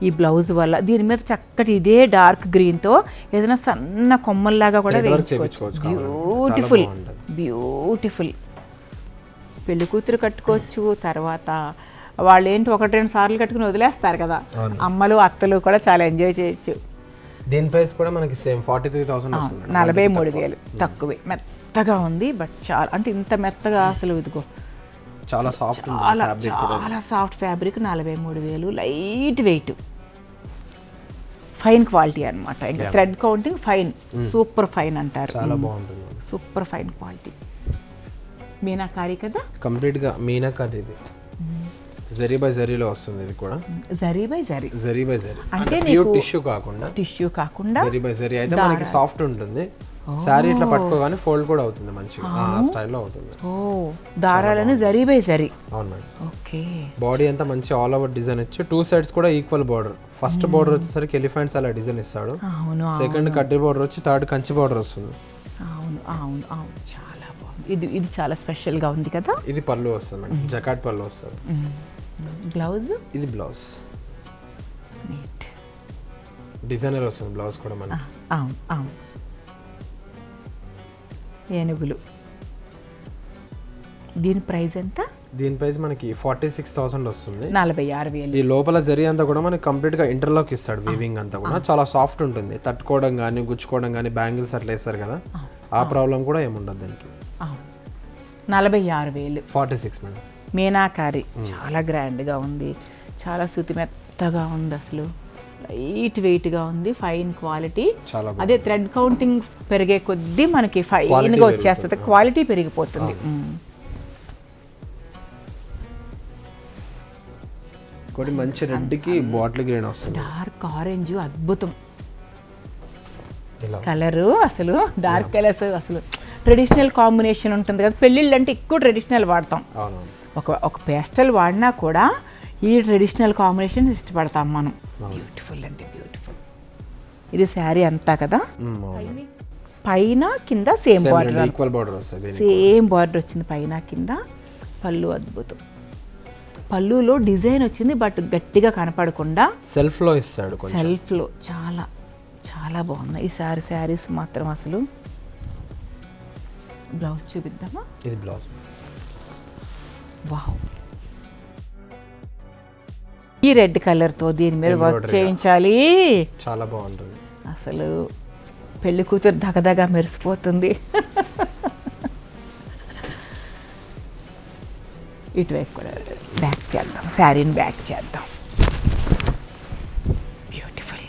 ఈ బ్లౌజ్ వల్ల దీని మీద చక్కటి ఇదే డార్క్ గ్రీన్తో ఏదైనా సన్న కొమ్మల్లాగా కూడా వేయించుకోవచ్చు. Beautiful beautiful. పెళ్లి కూతురు కట్టుకోవచ్చు. తర్వాత వాళ్ళు ఏంటి 1-2 సార్లు కట్టుకుని వదిలేస్తారు కదా, అమ్మలు అత్తలు కూడా చాలా ఎంజాయ్ చేయొచ్చు. దీని ప్రైస్ కూడా మనకి సేమ్ 43,000 వస్తుంది. 43,000 తక్కువే. మెత్తగా ఉంది, బట్ చాలా అంటే ఇంత మెత్తగా అసలు ఇదిగో చాలా సాఫ్ట్, చాలా soft fabric. 43,000. Light weight, fine quality అనమాట. ఇంకా thread counting fine, super fine అంటారు. చాలా బాగుంటుంది, సూపర్ ఫైన్ క్వాలిటీ. మీనాకారి కదా, కంప్లీట్ గా మీనాకారి. ఇది జరీ బై జరీలో వస్తుంది. ఇది కూడా జరీ బై జరీ అంటే టిష్యూ కాకుండా జరీ బై జరీ అయితే మనకి సాఫ్ట్ ఉంటుంది. సారీ ఇట్లా పట్టుకోగానే ఫోల్డ్ కూడా అవుతుంది మంచిగా, ఆ స్టైల్లో అవుతుంది. దారాలను జరీ బై జరీ. అవును మేడం. ఓకే. బాడీ అంతా మంచి ఆల్ ఓవర్ డిజైన్ ఇచ్చి 2 సైడ్స్ కూడా ఈక్వల్ బార్డర్. ఫస్ట్ బార్డర్ వచ్చేసరికి ఎలిఫెంట్స్ అలా డిజైన్ ఇస్తాడు. సెకండ్ కడ్డీ బార్డర్ వచ్చి, థర్డ్ కంచి బార్డర్ వస్తుంది. అవును అవును అవును, చాలా బాగుంది. ఇది చాలా స్పెషల్ గా ఉంది కదా. ఇది పళ్ళు వస్తుంది మేడం, జకాట్ పళ్ళు వస్తుంది. బ్లౌజ్, ఇది బ్లౌజ్ డిజైనర్ వస్తుంది. బ్లౌజ్ కూడా మనకి అవును అవును, ఏనుగులు. దీని ప్రైస్ ఎంత? దీని ప్రైస్ మనకి 46,000 వస్తుంది. 46,000. ఈ లోపల జరీ అంతా కూడా మనకి కంప్లీట్ గా ఇంటర్లాక్ ఇస్తాడు. వీవింగ్ అంతా కూడా చాలా సాఫ్ట్ ఉంటుంది. తట్టుకోవడం కానీ, గుచ్చుకోవడం కానీ, బ్యాంగిల్స్ అట్లా వేస్తారు కదా, ఆ ప్రాబ్లం కూడా ఏముండదు దానికి. 46,000. 46 మేడం. మీనాకారి చాలా గ్రాండ్గా ఉంది. చాలా శృతి మెత్తగా ఉంది. అసలు లైట్ వెయిట్గా ఉంది. Fine quality. అదే థ్రెడ్ కౌంటింగ్ పెరిగే కొద్దీ మనకి ఫైన్గా వచ్చేస్తుంది, క్వాలిటీ పెరిగిపోతుంది. ఇంకోటి మంచి రెడ్కి బాటిల్ గ్రీన్ వస్తుంది, డార్క్ ఆరెంజ్ అద్భుతం ఇలా కలరు. అసలు డార్క్ కలర్స్ అసలు ట్రెడిషనల్ కాంబినేషన్ ఉంటుంది కదా, పెళ్ళిళ్ళు అంటే ఎక్కువ ట్రెడిషనల్ వాడతాం. అవును, ఒక పేస్టల్ వాడినా కూడా ఈ ట్రెడిషనల్ కాంబినేషన్ ఇష్టపడతాం మనం. బ్యూటిఫుల్ అంటే బ్యూటిఫుల్. ఇది శారీ అంతా కదా, పైన కింద సేమ్ బార్డర్, ఈక్వల్ బార్డర్ వస్తుంది, సేమ్ బార్డర్ వచ్చింది పైన కింద. పళ్ళు అద్భుతం, పళ్ళులో డిజైన్ వచ్చింది బట్ గట్టిగా కనపడకుండా సెల్ఫ్ లో ఇస్తాడు, సెల్ఫ్లో చాలా చాలా బాగున్నాయి ఈ శారీస్ మాత్రం అసలు. బ్లౌజ్ చూపిద్దామా? ఇది బ్లౌజ్. వావ్, ఈ రెడ్ కలర్తో దీని మీద వర్క్ చేయించాలి, చాలా బాగుంటుంది. అసలు పెళ్లి కూతురు దగదగా మెరిసిపోతుంది. ఇటువైపు కూడా బ్యాక్ చేద్దాం, శారీని బ్యాక్ చేద్దాం. Beautiful,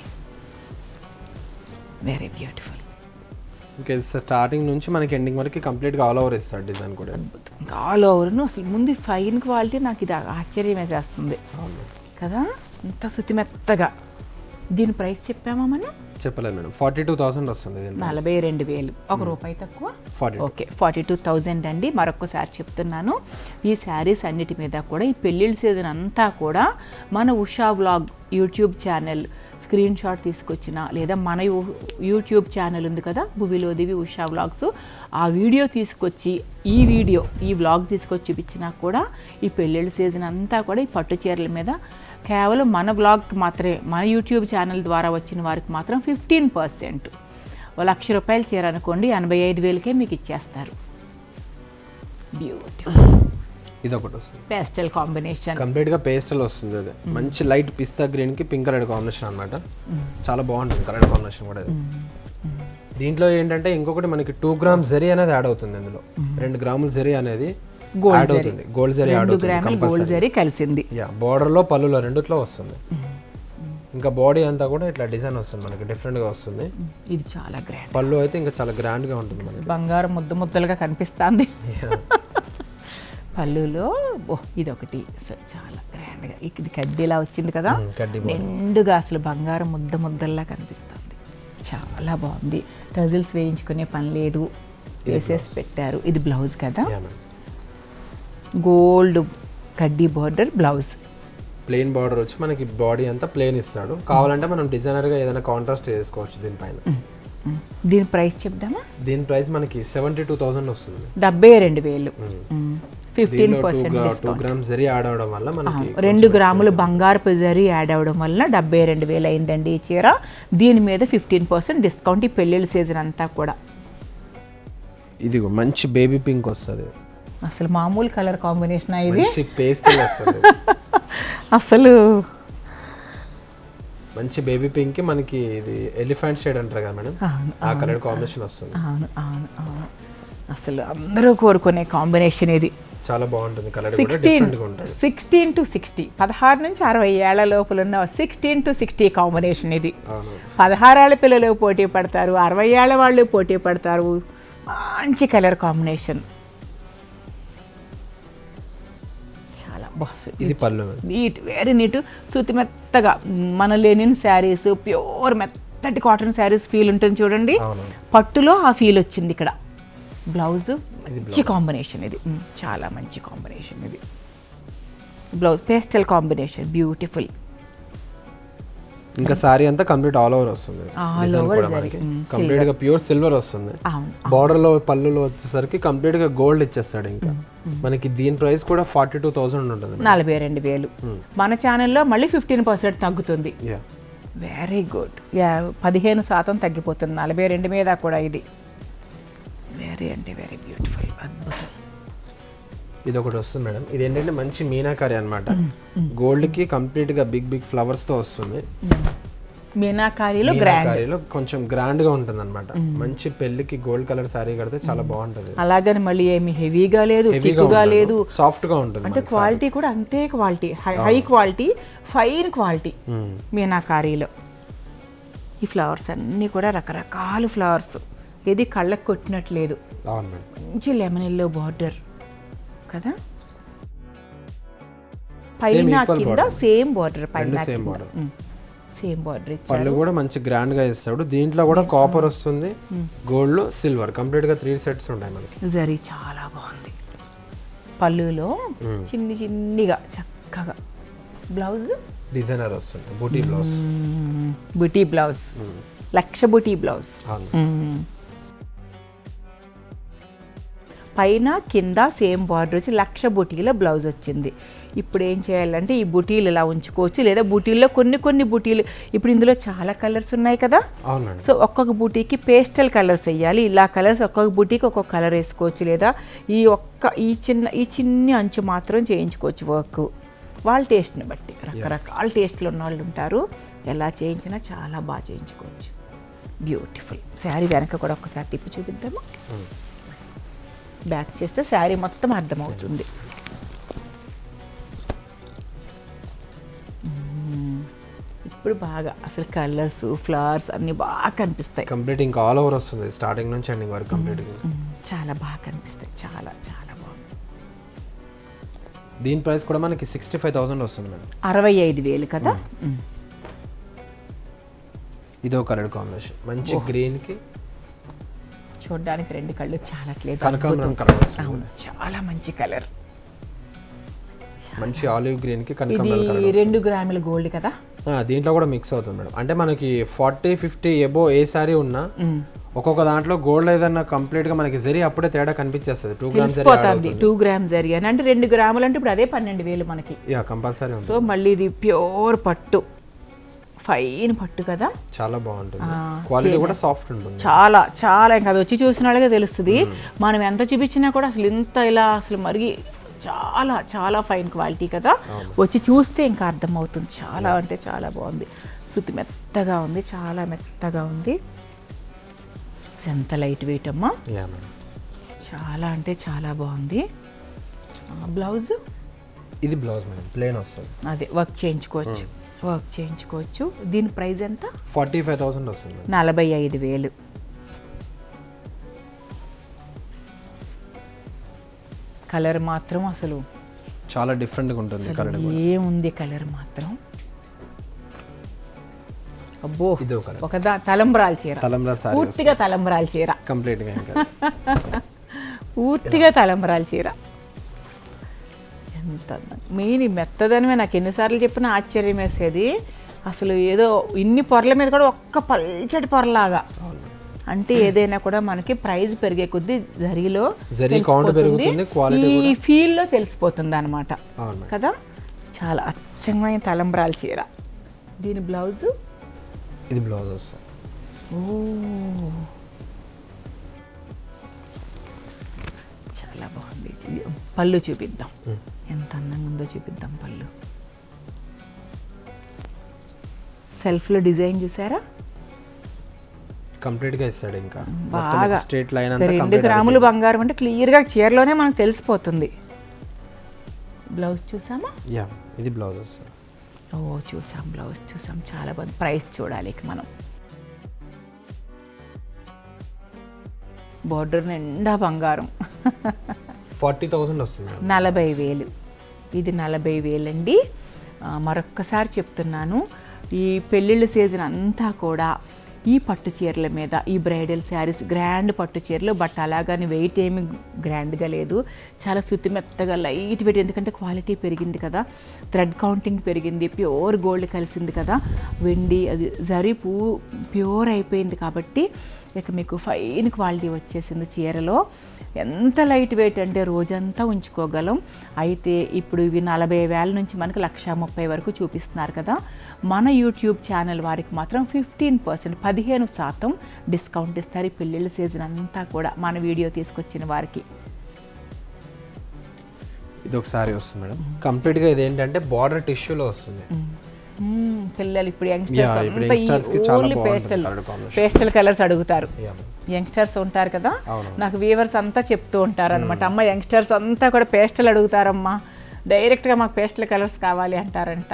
very beautiful. ఇంకా స్టార్టింగ్ నుంచి మనకి ఎండింగ్ వరకు కంప్లీట్గా ఆల్ ఓవర్ ఇస్తాడు డిజైన్ కూడా. ఆల్ ఓవర్ను అసలు ముందు ఫైన్ క్వాలిటీ నాకు ఇది ఆశ్చర్యం వేసేస్తుంది కదా, ఇంత శుతిమెత్తగా. దీని ప్రైస్ చెప్పామా మనం? చెప్పలేదు మేడం, 42,000 వస్తుంది. 42,000, ₹1 తక్కువ. ఓకే, 42,000 అండి. మరొకసారి చెప్తున్నాను, ఈ శారీస్ అన్నిటి మీద కూడా ఈ పెళ్ళిళ్ళ సీజన్ అంతా కూడా మన Usha vlog YouTube channel screen shot తీసుకొచ్చిన, లేదా మన యూట్యూబ్ ఛానల్ ఉంది కదా భువిలోదివి ఉషా వ్లాగ్స్, ఆ వీడియో తీసుకొచ్చి ఈ వ్లాగ్ తీసుకొచ్చి చూపించినా కూడా ఈ పెళ్ళిళ్ళ సీజన్ అంతా కూడా ఈ పట్టు చీరల మీద కేవలం మన బ్లాగ్కి మాత్రమే, మన యూట్యూబ్ ఛానల్ ద్వారా వచ్చిన వారికి మాత్రం 15%. ₹1,00,000 చీర అనుకోండి, 85,000కే మీకు ఇచ్చేస్తారు. బ్యూటిఫుల్. ఇది ఒకటి వస్తుంది పేస్టల్ కాంబినేషన్, కంప్లీట్గా పేస్టల్ వస్తుంది. అది మంచి లైట్ పిస్తా గ్రీన్కి పింక్ రెడ్ కాంబినేషన్ అనమాట, చాలా బాగుంటుంది కలర్ కాంబినేషన్ కూడా. దీంట్లో ఏంటంటే ఇంకొకటి మనకి 2 grams జరీ అనేది యాడ్ అవుతుంది. ఇందులో 2 grams జరీ అనేది యాడ్ అవుతుంది, గోల్డ్ జరీ యాడ్ అవుతుంది, గోల్డ్ జరీ కలిసింది. బార్డర్ లో పళ్ళులో రెండిట్లో వస్తుంది. ఇంకా బాడీ అంతా కూడా ఇట్లా డిజైన్ వస్తుంది మనకి, డిఫరెంట్ గా వస్తుంది. ఇది చాలా గ్రాండ్, పళ్ళు అయితే ఇంకా చాలా గ్రాండ్ గా ఉంటుంది మనకి, బంగారం ముద్దలుగా కనిపిస్తుంది పళ్ళులో. ఇది ఒకటి చాలా గ్రాండ్ గా, ఇది కడ్డీలా వచ్చింది కదా, నిండుగా అసలు బంగారం ముద్దల్లా కనిపిస్తుంది. చాలా బాగుంది, టజిల్స్ వేయించుకునే పని లేదు, వేసేసి పెట్టారు. ఇది బ్లౌజ్ కదా, గోల్డ్ కడ్డీ బార్డర్ బ్లౌజ్. ప్లెయిన్ బార్డర్ వచ్చి మనకి బాడీ అంతా ప్లెయిన్ ఇస్తాడు, కావాలంటే మనం డిజైనర్ గా ఏదైనా కాంట్రాస్ట్ చేసుకోవచ్చు దీనిపైన. దీని ప్రైస్ చెప్దామా? దీని ప్రైస్ మనకి 72,000 వస్తుంది, 72,000. 15% 2 grams జరీ యాడ్ అవడం వల్ల మనకి 2 గ్రాములు బంగారపు జరీ యాడ్ అవడం వల్ల 72,000 అయిందండి ఈ చీర. దీని మీద 15% డిస్కౌంట్ ఈ పెళ్ళిళ్ళ సీజన్ అంతా కూడా. ఇది మంచి బేబీ పింక్ వస్తుంది, అసలు మామూలు కలర్ కాంబినేషన్ ఇది, మంచి పేస్టల్ వస్తుంది. అసలు మంచి బేబీ పింక్ కి మనకి ఇది ఎలిఫెంట్ షేడ్ అంటారు కదా మేడం, ఆ కలర్ కాంబినేషన్ వస్తుంది. అవును, అసలు అందరూ కోరుకునే కాంబినేషన్ ఇది, చాలా బాగుంటుంది. కలర్ కూడా డిఫరెంట్ గా ఉంటుంది. 16 to 60, 16 నుంచి 60 ఏళ్ల లోపల ఉన్న 16 to 60 కాంబినేషన్ ఇది. 16 ఏళ్ల పిల్లలు పోటీ పడతారు, 60 ఏళ్ల వాళ్ళు పోటీ పడతారు. మంచి కలర్ కాంబినేషన్, చాలా బాగుంది. ఇది పళ్ళు నీట్, వెరీ నీట్, శృతి మెత్తగా. మన లెనిన్ శారీస్, ప్యూర్ మెత్తటి కాటన్ శారీస్ ఫీల్ ఉంటుంది చూడండి, పట్టులో ఆ ఫీల్ వచ్చింది ఇక్కడ. బ్లౌజ్ మంచి కాంబినేషన్, ఇది చాలా మంచి కాంబినేషన్. ఇది బ్లౌజ్ పేస్టల్ కాంబినేషన్, బ్యూటిఫుల్. ఇంకా సారీ అంతా కంప్లీట్ ఆల్ ఓవర్ వస్తుంది, కంప్లీట్ గా ప్యూర్ సిల్వర్ వస్తుంది. బార్డర్ లో పళ్ళులో వచ్చేసరికి కంప్లీట్ గా గోల్డ్ ఇచ్చేస్తాడు. ఇంకా మనకి దీని ప్రైస్ కూడా 42,000 ఉంటుంది, 42,000. మన ఛానల్లో మళ్ళీ 15% తగ్గుతుంది. వెరీ గుడ్, 15% తగ్గిపోతుంది 42 మీద కూడా. ఇది వెరీ అంటే వెరీ బ్యూటిఫుల్, అద్భుతం. ఇది ఒకటి వస్తుంది మేడం, ఇది ఏంటంటే మంచి మీనాకారి అనమాట, గోల్డ్ కి కంప్లీట్ గా బిగ్ ఫ్లవర్స్ తో వస్తుంది. మీనాకారిలో కొంచెం గ్రాండ్ గా ఉంటుంది అనమాట. మంచి పెళ్లికి గోల్డ్ కలర్ సారీ కడితే చాలా బాగుంటది. అలాగని మళ్ళీ ఏమి హెవీగా లేదు, థిక్గా లేదు, సాఫ్ట్ గా ఉంటుంది. అంటే క్వాలిటీ కూడా అంతే quality, high quality, fine quality మీనాకారిలో. ఈ ఫ్లవర్స్ అన్నీ కూడా రకరకాల ఫ్లవర్స్, ఏది కళ్ళకు కొట్టినట్లేదు. మంచి లెమన్ ఎల్లో బార్డర్ కదా. పైన కింద సేమ్ బార్డర్, పైన సేమ్ బార్డర్, సేమ్ బార్డర్ ఇచ్చారు. పళ్ళు కూడా మంచి గ్రాండ్ గా ఇస్తాడు. దీంట్లో కూడా కాపర్ వస్తుంది, గోల్డ్, సిల్వర్, కంప్లీట్ గా 3 సెట్స్ ఉంటాయి మనకి. జరీ చాలా బాగుంది. పళ్ళులో చిన్నిగా చక్కగా బ్లౌజ్ డిజైనర్ వస్తుంది, బూటీ బ్లౌజ్. బుటీ బ్లౌజ్, లక్ష బుటీ బ్లౌజ్. పైన కింద సేమ్ బార్డర్ వచ్చి లక్ష బుటీల బ్లౌజ్ వచ్చింది. ఇప్పుడు ఏం చేయాలంటే ఈ బుటీలు ఇలా ఉంచుకోవచ్చు, లేదా బుటీల్లో కొన్ని బుటీలు, ఇప్పుడు ఇందులో చాలా కలర్స్ ఉన్నాయి కదా, సో ఒక్కొక్క బుటీకి పేస్టల్ కలర్స్ వేయాలి. ఇలా కలర్స్ ఒక్కొక్క బుటీకి ఒక్కొక్క కలర్ వేసుకోవచ్చు, లేదా ఈ చిన్న అంచు మాత్రం చేయించుకోవచ్చు వర్క్. వాళ్ళ టేస్ట్ని బట్టి రకరకాల టేస్ట్లు ఉన్న వాళ్ళు ఉంటారు. ఎలా చేయించినా చాలా బాగా చేయించుకోవచ్చు. బ్యూటిఫుల్ శారీ. వెనక కూడా ఒక్కసారి తిప్పి చూపిద్దాము. బ్యాక్ చేస్తే శారీ మొత్తం అర్థమవుతుంది. ఇప్పుడు బాగా అసలు కలర్స్, ఫ్లవర్స్ అన్ని బాగా కనిపిస్తాయి. కంప్లీట్ ఇంకా ఆల్ ఓవర్ వస్తుంది, స్టార్టింగ్ నుంచి ఎండింగ్ వరకు కంప్లీట్. చాలా బాగా కనిపిస్తాయి, చాలా చాలా బాగుంది. దీని ప్రైస్ కూడా మనకి 65,000 వస్తుంది మేడం. 65,000 కదా. ఇదో కలర్ కాంబినేషన్, మంచి గ్రీన్ కి చూడడానికి 2 కళ్ళు చాలట్లేదు. కనకాంబరం కలర్ వస్తుంది, చాలా మంచి కలర్. మంచి ఆలివ్ గ్రీన్ కి కనకాంబరం కలర్. 2 గ్రాముల గోల్డ్ కదా. దీంట్లో కూడా మిక్స్ అవుతుంది మేడం. అంటే మనకి 40-50 ఎబో ఏ సారీ ఉన్నా ఒక్కొక్క దాంట్లో గోల్డ్ ఏదన్నా కంప్లీట్ గా మనకి జరీ అప్పుడే తేడా కనిపించేస్తుంది. 2 గ్రామ్స్ జరీ యాడ్ అవుతుంది. 2 గ్రామ్ జరీ అని అంటే 2 గ్రాములు అంటే ఇప్పుడు అదే 12,000 మనకి. యా కంపల్సరీ ఉంది. సో మళ్ళీ ఇది ప్యూర్ పట్టు, ఫైన్ పట్టు కదా, చాలా బాగుంటుంది. క్వాలిటీ కూడా సాఫ్ట్ ఉంటుంది, చాలా చాలా. ఇంకా అది వచ్చి చూసిన వాళ్ళకే తెలుస్తుంది. మనం ఎంత చూపించినా కూడా అసలు ఇంత ఇలా అసలు మరిగి చాలా చాలా ఫైన్ క్వాలిటీ కదా. వచ్చి చూస్తే ఇంకా అర్థమవుతుంది. చాలా అంటే చాలా బాగుంది. సుత్తి మెత్తగా ఉంది, చాలా మెత్తగా ఉంది. ఎంత లైట్ వెయిట్ అమ్మా, చాలా అంటే చాలా బాగుంది. బ్లౌజ్, ఇది బ్లౌజ్ మేడం ప్లెయిన్ వస్తుంది. అదే వర్క్ చేయించుకోవచ్చు. దీని ప్రైస్ ఎంత? 45,000 వస్తుంది. 45,000. కలర్ మాత్రం అసలు చాలా డిఫరెంట్గా ఉంటుంది. కలర్ ఏముంది కలర్ మాత్రం, అబ్బో ఒక తలంబ్రాల చీర, పూర్తిగా తలంబ్రాల చీర, కంప్లీట్గా పూర్తిగా తలంబ్రాల చీర. ఎంత మెయిన్ మెత్తదనమే. నాకు ఎన్నిసార్లు చెప్పినా ఆశ్చర్యం వేసేది. అసలు ఏదో ఇన్ని పొరల మీద కూడా ఒక్క పల్చటి పొరలాగా. అంటే ఏదైనా కూడా మనకి ప్రైస్ పెరిగే కొద్దీ జరీలో ఈ ఫీల్లో తెలిసిపోతుంది అనమాట కదా. చాలా అచ్చమైన తలంబ్రాల చీర. దీని బ్లౌజ్, ఇది బ్లౌజ్ వస్తుంది. చాలా బాగుంది. పళ్ళు చూపిద్దాం, ఎంత అందంగా ఉందో చూపిద్దాం. పళ్ళు సెల్ఫ్లో డిజైన్ చూసారా, కంప్లీట్ గా ఇస్తాడు. ఇంకా బాగా స్ట్రైట్ లైన్ అంతా 2 గ్రాములు బంగారం అంటే క్లియర్ గా చీరలోనే మనకు తెలిసిపోతుంది. బ్లౌజ్ చూసామా? యా ఇది బ్లౌజ్ వస్తుంది. చూసాం, బ్లౌజ్ చూసాం, చాలా బాగుంది. ప్రైస్ చూడాలి మనం. బోర్డర్ నిండా బంగారం. 40,000 వస్తుంది. 40,000. ఇది 40,000 అండి. మరొక్కసారి చెప్తున్నాను, ఈ పెళ్ళిళ్ళ సీజన్ అంతా కూడా ఈ పట్టు చీరల మీద, ఈ బ్రైడల్ శారీస్, గ్రాండ్ పట్టు చీరలు. బట్ అలాగని వెయిట్ ఏమి గ్రాండ్గా లేదు, చాలా శుతి మెత్తగా లైట్ వెయిట్. ఎందుకంటే క్వాలిటీ పెరిగింది కదా, థ్రెడ్ కౌంటింగ్ పెరిగింది, ప్యూర్ గోల్డ్ కలిసింది కదా, వెండి అది జరీ ప్యూర్ అయిపోయింది కాబట్టి ఇక మీకు ఫైన్ క్వాలిటీ వచ్చేసింది చీరలో. ఎంత లైట్ వెయిట్ అంటే రోజంతా ఉంచుకోగలం. అయితే ఇప్పుడు ఇవి 40,000 నుంచి మనకు 130,000 వరకు చూపిస్తున్నారు కదా. మన యూట్యూబ్ ఛానల్ వారికి మాత్రం 15% డిస్కౌంట్ ఇస్తారు ఈ పెళ్ళిళ్ళ సీజన్ అంతా కూడా మన వీడియో తీసుకొచ్చిన వారికి. ఇది ఒకసారి వస్తుంది మేడం. కంప్లీట్గా ఇది ఏంటంటే బార్డర్ టిష్యూలో వస్తుంది. పిల్లలు ఇప్పుడు యంగ్స్టర్స్ పేస్టల్ కలర్స్ అడుగుతారు. యంగ్స్టర్స్ ఉంటారు కదా, నాకు వీవర్స్ అంతా చెప్తూ ఉంటారు అనమాట, అమ్మ యంగ్స్టర్స్ అంతా కూడా పేస్టల్ అడుగుతారమ్మా, డైరెక్ట్గా మాకు పేస్టల్ కలర్స్ కావాలి అంటారంట.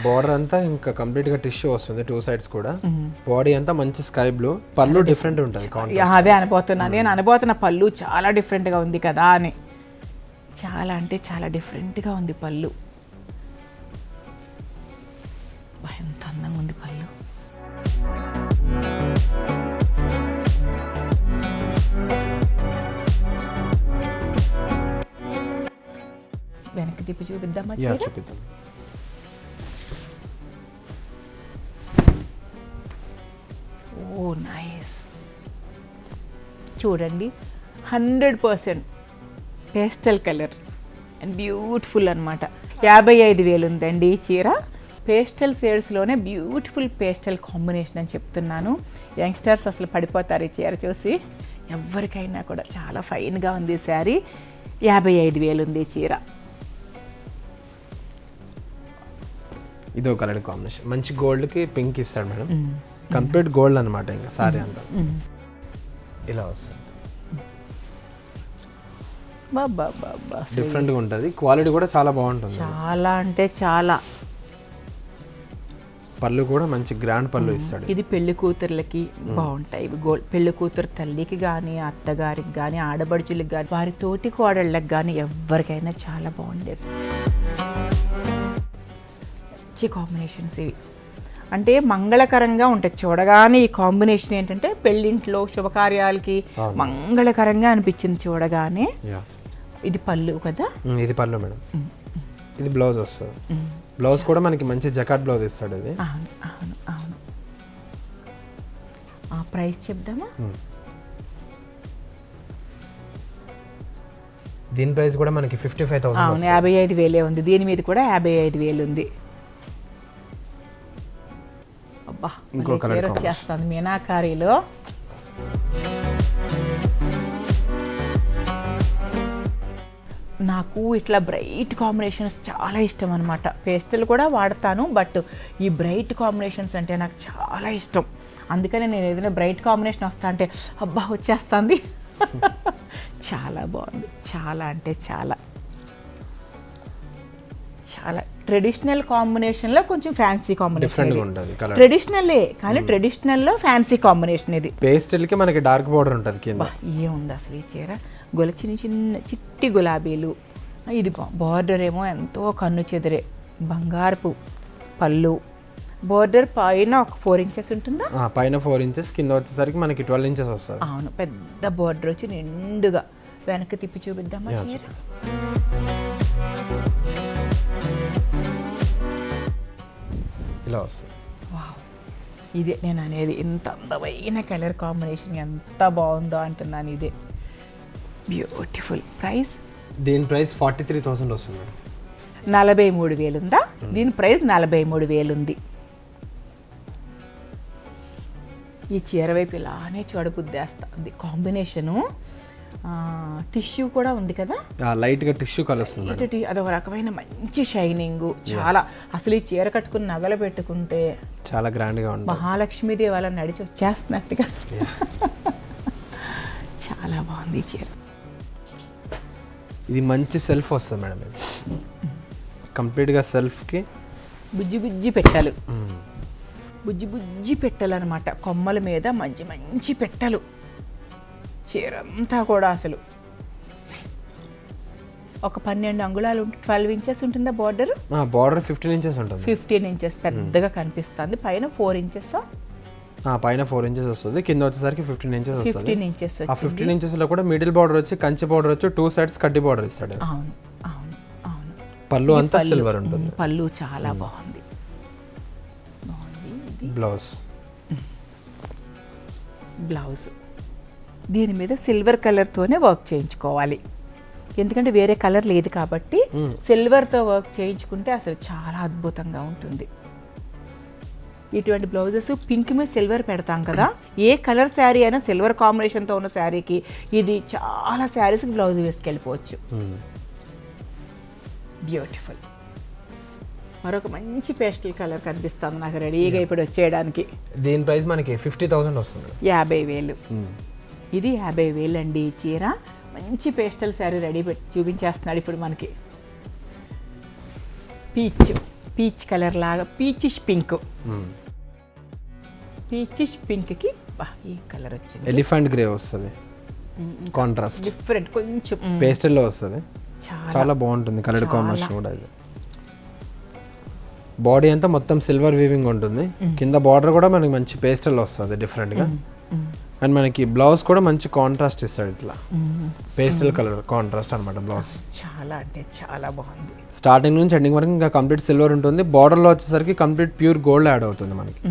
బార్డర్ అంతా ఇంకా కంప్లీట్ గా టిష్యూ వస్తుంది, 2 సైడ్స్ కూడా. బాడీ అంతా మంచి స్కై బ్లూ, పళ్ళు డిఫరెంట్ ఉంటుంది. అదే అనుకోతున్నా నేను, అనుకోతున్న పళ్ళు చాలా డిఫరెంట్ గా ఉంది కదా అని. చాలా అంటే చాలా డిఫరెంట్గా ఉంది పళ్ళు. ఎంత అందంగా ఉంది పళ్ళు. వెనక్కి తిప్పి చూపిద్దామా? చూపిద్దాం. ఓ నైస్. చూడండి 100% పేస్టల్ కలర్ అండ్ బ్యూటిఫుల్ అనమాట. 55,000 ఉందండి ఈ చీర. పేస్టల్ షేడ్స్లోనే బ్యూటిఫుల్ పేస్టల్ కాంబినేషన్ అని చెప్తున్నాను. యంగ్స్టర్స్ అసలు పడిపోతారు ఈ చీర చూసి. ఎవరికైనా కూడా చాలా ఫైన్గా ఉంది ఈ శారీ. 55,000 ఉంది ఈ చీర. ఇదో కలర్ కాంబినేషన్, మంచి గోల్డ్కి పింక్ ఇస్తాడు మేడం. కంప్లీట్ గోల్డ్ అనమాట ఇంకా సారీ అంతా ఇలా వస్తుంది. డిఫరెంట్గా ఉంటుంది, క్వాలిటీ కూడా చాలా బాగుంటుంది. చాలా అంటే చాలా. పళ్ళు కూడా మంచి గ్రాండ్ పళ్ళు ఇస్తాడు. ఇది పెళ్లి కూతుర్లకి బాగుంటాయి. పెళ్లి కూతురు తల్లికి కానీ, అత్తగారికి కానీ, ఆడబడుచులకి కానీ, వారి తోటి కోడళ్ళకి కానీ ఎవరికైనా చాలా బాగుండేది. మంచి కాంబినేషన్స్ ఇవి. అంటే మంగళకరంగా ఉంటుంది చూడగానే. ఈ కాంబినేషన్ ఏంటంటే పెళ్ళింట్లో శుభకార్యాలకి మంగళకరంగా అనిపించింది చూడగానే. ఇది పళ్ళు కదా? ఇది పళ్ళు మేడం. ఇది బ్లౌజ్ వస్తుంది. బ్లౌజ్ కూడా మనకి మంచి జకాట్ బ్లౌజ్ ఇస్తాడు ఇది. అవును అవును అవును. ఆ ప్రైస్ చెప్దామా? దీని ప్రైస్ కూడా మనకి 55,000. అవును, 55,000 ఉంది. దీని మీద కూడా 55,000 ఉంది. అబ్బా, ఇంకో కలర్ వచ్చేస్తుంది మీనాకారీలో. నాకు ఇట్లా బ్రైట్ కాంబినేషన్స్ చాలా ఇష్టం అనమాట. పేస్టల్ కూడా వాడతాను, బట్ ఈ బ్రైట్ కాంబినేషన్స్ అంటే నాకు చాలా ఇష్టం. అందుకనే నేను ఏదైనా బ్రైట్ కాంబినేషన్ వస్తా అంటే అబ్బా వచ్చేస్తుంది. చాలా బాగుంది. చాలా అంటే చాలా చాలా ట్రెడిషనల్ కాంబినేషన్లో కొంచెం ఫ్యాన్సీ కాంబినేషన్. ట్రెడిషనలే కానీ ట్రెడిషనల్లో ఫ్యాన్సీ కాంబినేషన్. ఇది పేస్టల్కి మనకి డార్క్ బోర్డర్ ఉంటుంది కింద. ఏముంది అసలు ఈ చీర? చిన్న చిన్న చిట్టి గులాబీలు. ఇది బార్డర్ ఏమో ఎంతో కన్ను చెదిరే బంగారపు పళ్ళు. బార్డర్ పైన ఒక 4 ఇంచెస్ ఉంటుందా? పైన 4 ఇంచెస్, కింద వచ్చేసరికి మనకి 12 ఇంచెస్ వస్తుంది. అవును, పెద్ద బార్డర్ వచ్చి నిండుగా. వెనక్కి తిప్పి చూపిద్దామా చీర? ఇలా వస్తుంది. వావ్, ఇదే నేను అనేది. ఇంత అందమైన కలర్ కాంబినేషన్ ఎంత బాగుందో అంటున్నాను. ఇదే బ్యూటిఫుల్. ప్రైస్? దీని ప్రైస్ 43,000 వస్తుంది. 43,000 ఉందా? దీని ప్రైస్ 43,000 ఉంది. ఈ చీర వైపు ఇలానే చూడబుద్దేస్తుంది. కాంబినేషను టిష్యూ కూడా ఉంది కదా, లైట్గా టిష్యూ కలుస్తుంది. అదొక రకమైన మంచి షైనింగ్. చాలా అసలు ఈ చీర కట్టుకుని నగలు పెట్టుకుంటే చాలా గ్రాండ్గా ఉంటుంది. మహాలక్ష్మీదేవి అలా నడిచి వచ్చేస్తున్నట్టుగా. చాలా బాగుంది ఈ చీర. ఇది మంచి సెల్ఫ్ వస్తుంది మేడం. ఇది కంప్లీట్గా సెల్ఫ్కి బుజ్జి బుజ్జి పెట్టలు. బుజ్జి బుజ్జి పెట్టలు అనమాట. కొమ్మల మీద మంచి మంచి పెట్టలు. చీర అంతా కూడా అసలు ఒక 12 అంగుళాలు 12 ఇంచెస్ ఉంటుందా బార్డర్? బార్డర్ 15 ఇంచెస్ ఉంటుంది. 15 ఇంచెస్ పెద్దగా కనిపిస్తుంది. పైన 4 ఇంచెస్, పైన 4 ఇంచెస్ వస్తుంది. కింద వచ్చేసరికి 15 ఇంచెస్ వస్తుంది. 15 ఇంచెస్. ఆ 15 ఇంచెస్ లో కూడా మిడిల్ బార్డర్ వచ్చి కంచి బార్డర్ వచ్చి 2 సైడ్స్ కడ్డీ బార్డర్ ఇస్తాడు. అవును అవును అవును. పళ్ళు అంతా సిల్వర్ ఉంటుంది. పళ్ళు చాలా బాగుంది. బ్లౌజ్ దీని మీద సిల్వర్ కలర్తోనే వర్క్ చేయించుకోవాలి. ఎందుకంటే వేరే కలర్ లేదు కాబట్టి సిల్వర్తో వర్క్ చేయించుకుంటే అసలు చాలా అద్భుతంగా ఉంటుంది. ఇటువంటి బ్లౌజెస్ పింక్ మీద సిల్వర్ పెడతాం కదా, ఏ కలర్ శారీ అయినా సిల్వర్ కాంబినేషన్తో ఉన్న శారీకి ఇది చాలా శారీస్కి బ్లౌజ్ వేసుకెళ్ళిపోవచ్చు. బ్యూటిఫుల్. మరొక మంచి పేస్టల్ కలర్ కనిపిస్తుంది నాకు రెడీగా ఇప్పుడు వచ్చేయడానికి. దీని ప్రైస్ మనకి 50,000 వస్తుంది. 50,000. ఇది 50,000 అండి ఈ చీర. మంచి పేస్టల్ శారీ రెడీ పెట్టి చూపించేస్తున్నాడు ఇప్పుడు మనకి. పీచ్ కలర్ లాగా పీచిష్ పింక్. పీచిష్ పింక్కి ఈ కలర్ వచ్చింది. ఎలిఫెంట్ గ్రే వస్తుంది. కాంట్రాస్ట్ డిఫరెంట్ కొంచెం పేస్టల్లో వస్తుంది. చాలా బాగుంటుంది కలర్ కాంబినేషన్ కూడా ఇది. బాడీ అంతా మొత్తం సిల్వర్ వీవింగ్ ఉంటుంది, కింద బార్డర్ కూడా మనకి మంచి పేస్టల్ వస్తుంది డిఫరెంట్గా. అండ్ మనకి బ్లౌజ్ కూడా మంచి కాంట్రాస్ట్ ఇస్తాడు, ఇట్లా పేస్టల్ కలర్ కాంట్రాస్ట్ అనమాట బ్లౌజ్. చాలా అంటే చాలా బాగుంది. స్టార్టింగ్ నుంచి ఎండింగ్ వరకు ఇంకా కంప్లీట్ సిల్వర్ ఉంటుంది, బార్డర్లో వచ్చేసరికి కంప్లీట్ ప్యూర్ గోల్డ్ యాడ్ అవుతుంది మనకి.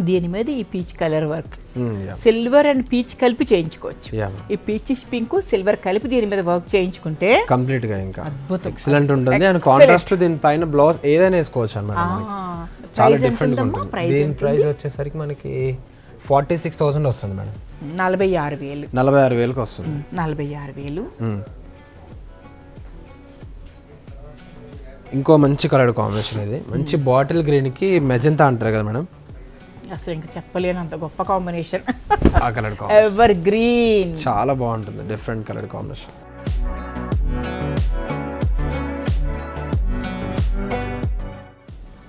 దీని మీద ఈ peach colour work, silver and peach కలిపి చేయించుకోవచ్చు. ఈ పీచ్ పింక్ సిల్వర్ కలిపి దీని మీద వర్క్ చేయించుకుంటే కంప్లీట్ గా ఇంకా ఎక్సలెంట్ ఉంటుంది. అండ్ కాంట్రాస్ట్ దీని పైన బ్లౌజ్ ఏదైనా వేసుకోవచ్చు అన్నమాట, చాలా డిఫరెంట్ గా ఉంటుంది. దీని ప్రైస్ వచ్చేసరికి మనకి 46,000 వస్తుంది మేడం. 46,000. 46,000కి వస్తుంది. 46,000. ఇంకో మంచి కలర్ కాంబినేషన్ ఇది, మంచి బాటిల్ గ్రీన్ కి మెజంతా అంటారు కదా మేడం, అసలు ఇంకా చెప్పలేనంత గొప్ప కాంబినేషన్. ఆ కలర్ ఎవర్ గ్రీన్ చాలా బాగుంటుంది, డిఫరెంట్ కలర్ కాంబినేషన్.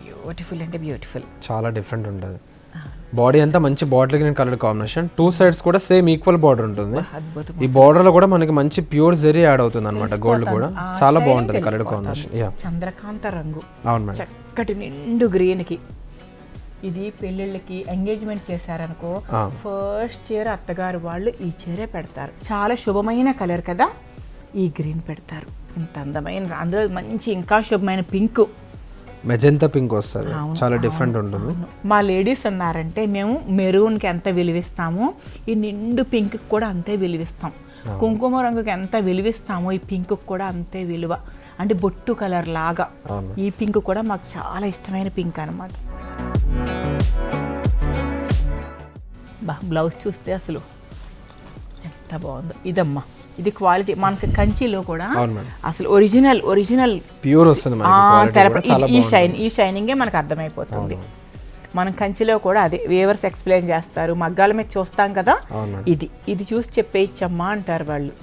బ్యూటిఫుల్ అంటే బ్యూటిఫుల్, చాలా డిఫరెంట్ ఉంటుంది. బాడీ అంతా మంచి bottle green colour combination, 2 sides కూడా సేమ్ ఈక్వల్ బార్డర్ ఉంటుంది. ఈ బార్డర్ లో కూడా మనకి మంచి ప్యూర్ జెరీ యాడ్ అవుతుంది అనమాట, గోల్డ్ కూడా చాలా బాగుంటుంది కలర్ కాంబినేషన్. చంద్రకాంత రంగు, అవును మేడం, చక్కటి నిండు గ్రీన్ కి. ఇది పెళ్ళిళ్ళకి ఎంగేజ్మెంట్ చేశారనుకో, ఫస్ట్ చీర అత్తగారు వాళ్ళు ఈ చీరే పెడతారు. చాలా శుభమైన కలర్ కదా, ఈ గ్రీన్ పెడతారు. ఇంత అందమైన, అందులో మంచి ఇంకా శుభమైన పింక్, మెజంతా పింక్ వస్తుంది, చాలా డిఫరెంట్ ఉంటుంది. మా లేడీస్ అన్నారంటే మేము మెరూన్కి ఎంత విలువిస్తామో ఈ నిండు పింక్ కూడా అంతే విలువిస్తాం. కుంకుమ రంగుకి ఎంత విలువిస్తామో ఈ పింక్ కూడా అంతే విలువ. అంటే బొట్టు కలర్ లాగా ఈ పింక్ కూడా మాకు చాలా ఇష్టమైన పింక్ అనమాట. బ్లౌజ్ చూస్తే అసలు ఎంత బాగుందో. ఇదమ్మా, ఇది క్వాలిటీ మనకి కంచిలో కూడా అసలు ఒరిజినల్ ప్యూర్ వస్తుంది. ఈ షైనింగే మనకు అర్థమైపోతుంది. మనం కంచిలో కూడా అదే వేవర్స్ ఎక్స్ప్లెయిన్ చేస్తారు, మగ్గాల మీద చూస్తాం కదా, ఇది చూసి చెప్పేయచ్చమ్మా అంటారు వాళ్ళు.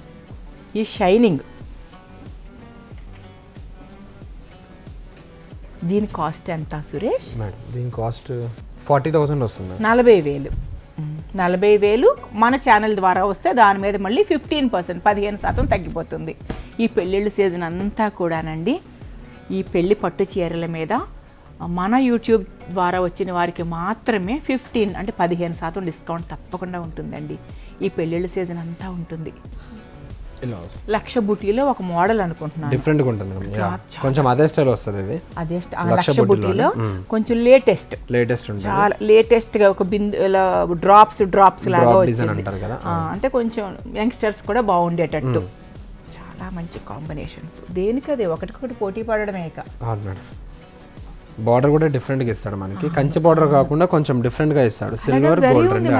ఈ షైనింగ్, దీని కాస్ట్ ఎంత సురేష్? దీని కాస్ట్ 40,000 వస్తుంది. 40,000. 40,000 మన ఛానల్ ద్వారా వస్తే దాని మీద మళ్ళీ 15%, 15% తగ్గిపోతుంది. ఈ పెళ్ళిళ్ళ సీజన్ అంతా కూడానండి ఈ పెళ్లి పట్టు చీరల మీద మన యూట్యూబ్ ద్వారా వచ్చిన వారికి మాత్రమే 15 అంటే 15% డిస్కౌంట్ తప్పకుండా ఉంటుందండి. ఈ పెళ్ళిళ్ళ సీజన్ అంతా ఉంటుంది. లక్ష బుటీలో ఒక మోడల్ అనుకుంటున్నాను, డిఫరెంట్ గా ఉంటుంది, కొంచెం అదే స్టైల్ వస్తుంది. ఇది అదే లక్ష బుటీలో కొంచెం లేటెస్ట్ ఉంటుంది, చాలా లేటెస్ట్ గా ఒక బిందు ఇలా డ్రాప్స్ లాగా వచ్చింది. అంటే కొంచెం యంగ్స్టర్స్ కూడా బాగుండేటట్టు చాలా మంచి కాంబినేషన్స్. దేనికదే ఒకటికొకటి పోటీ పడడమే. బార్డర్ కూడా డిఫరెంట్ గా ఇస్తాడు మనకి, కంచి బార్డర్ కాకుండా కొంచెం డిఫరెంట్ గా ఇస్తాడు, సిల్వర్ గోల్డ్ రెండు.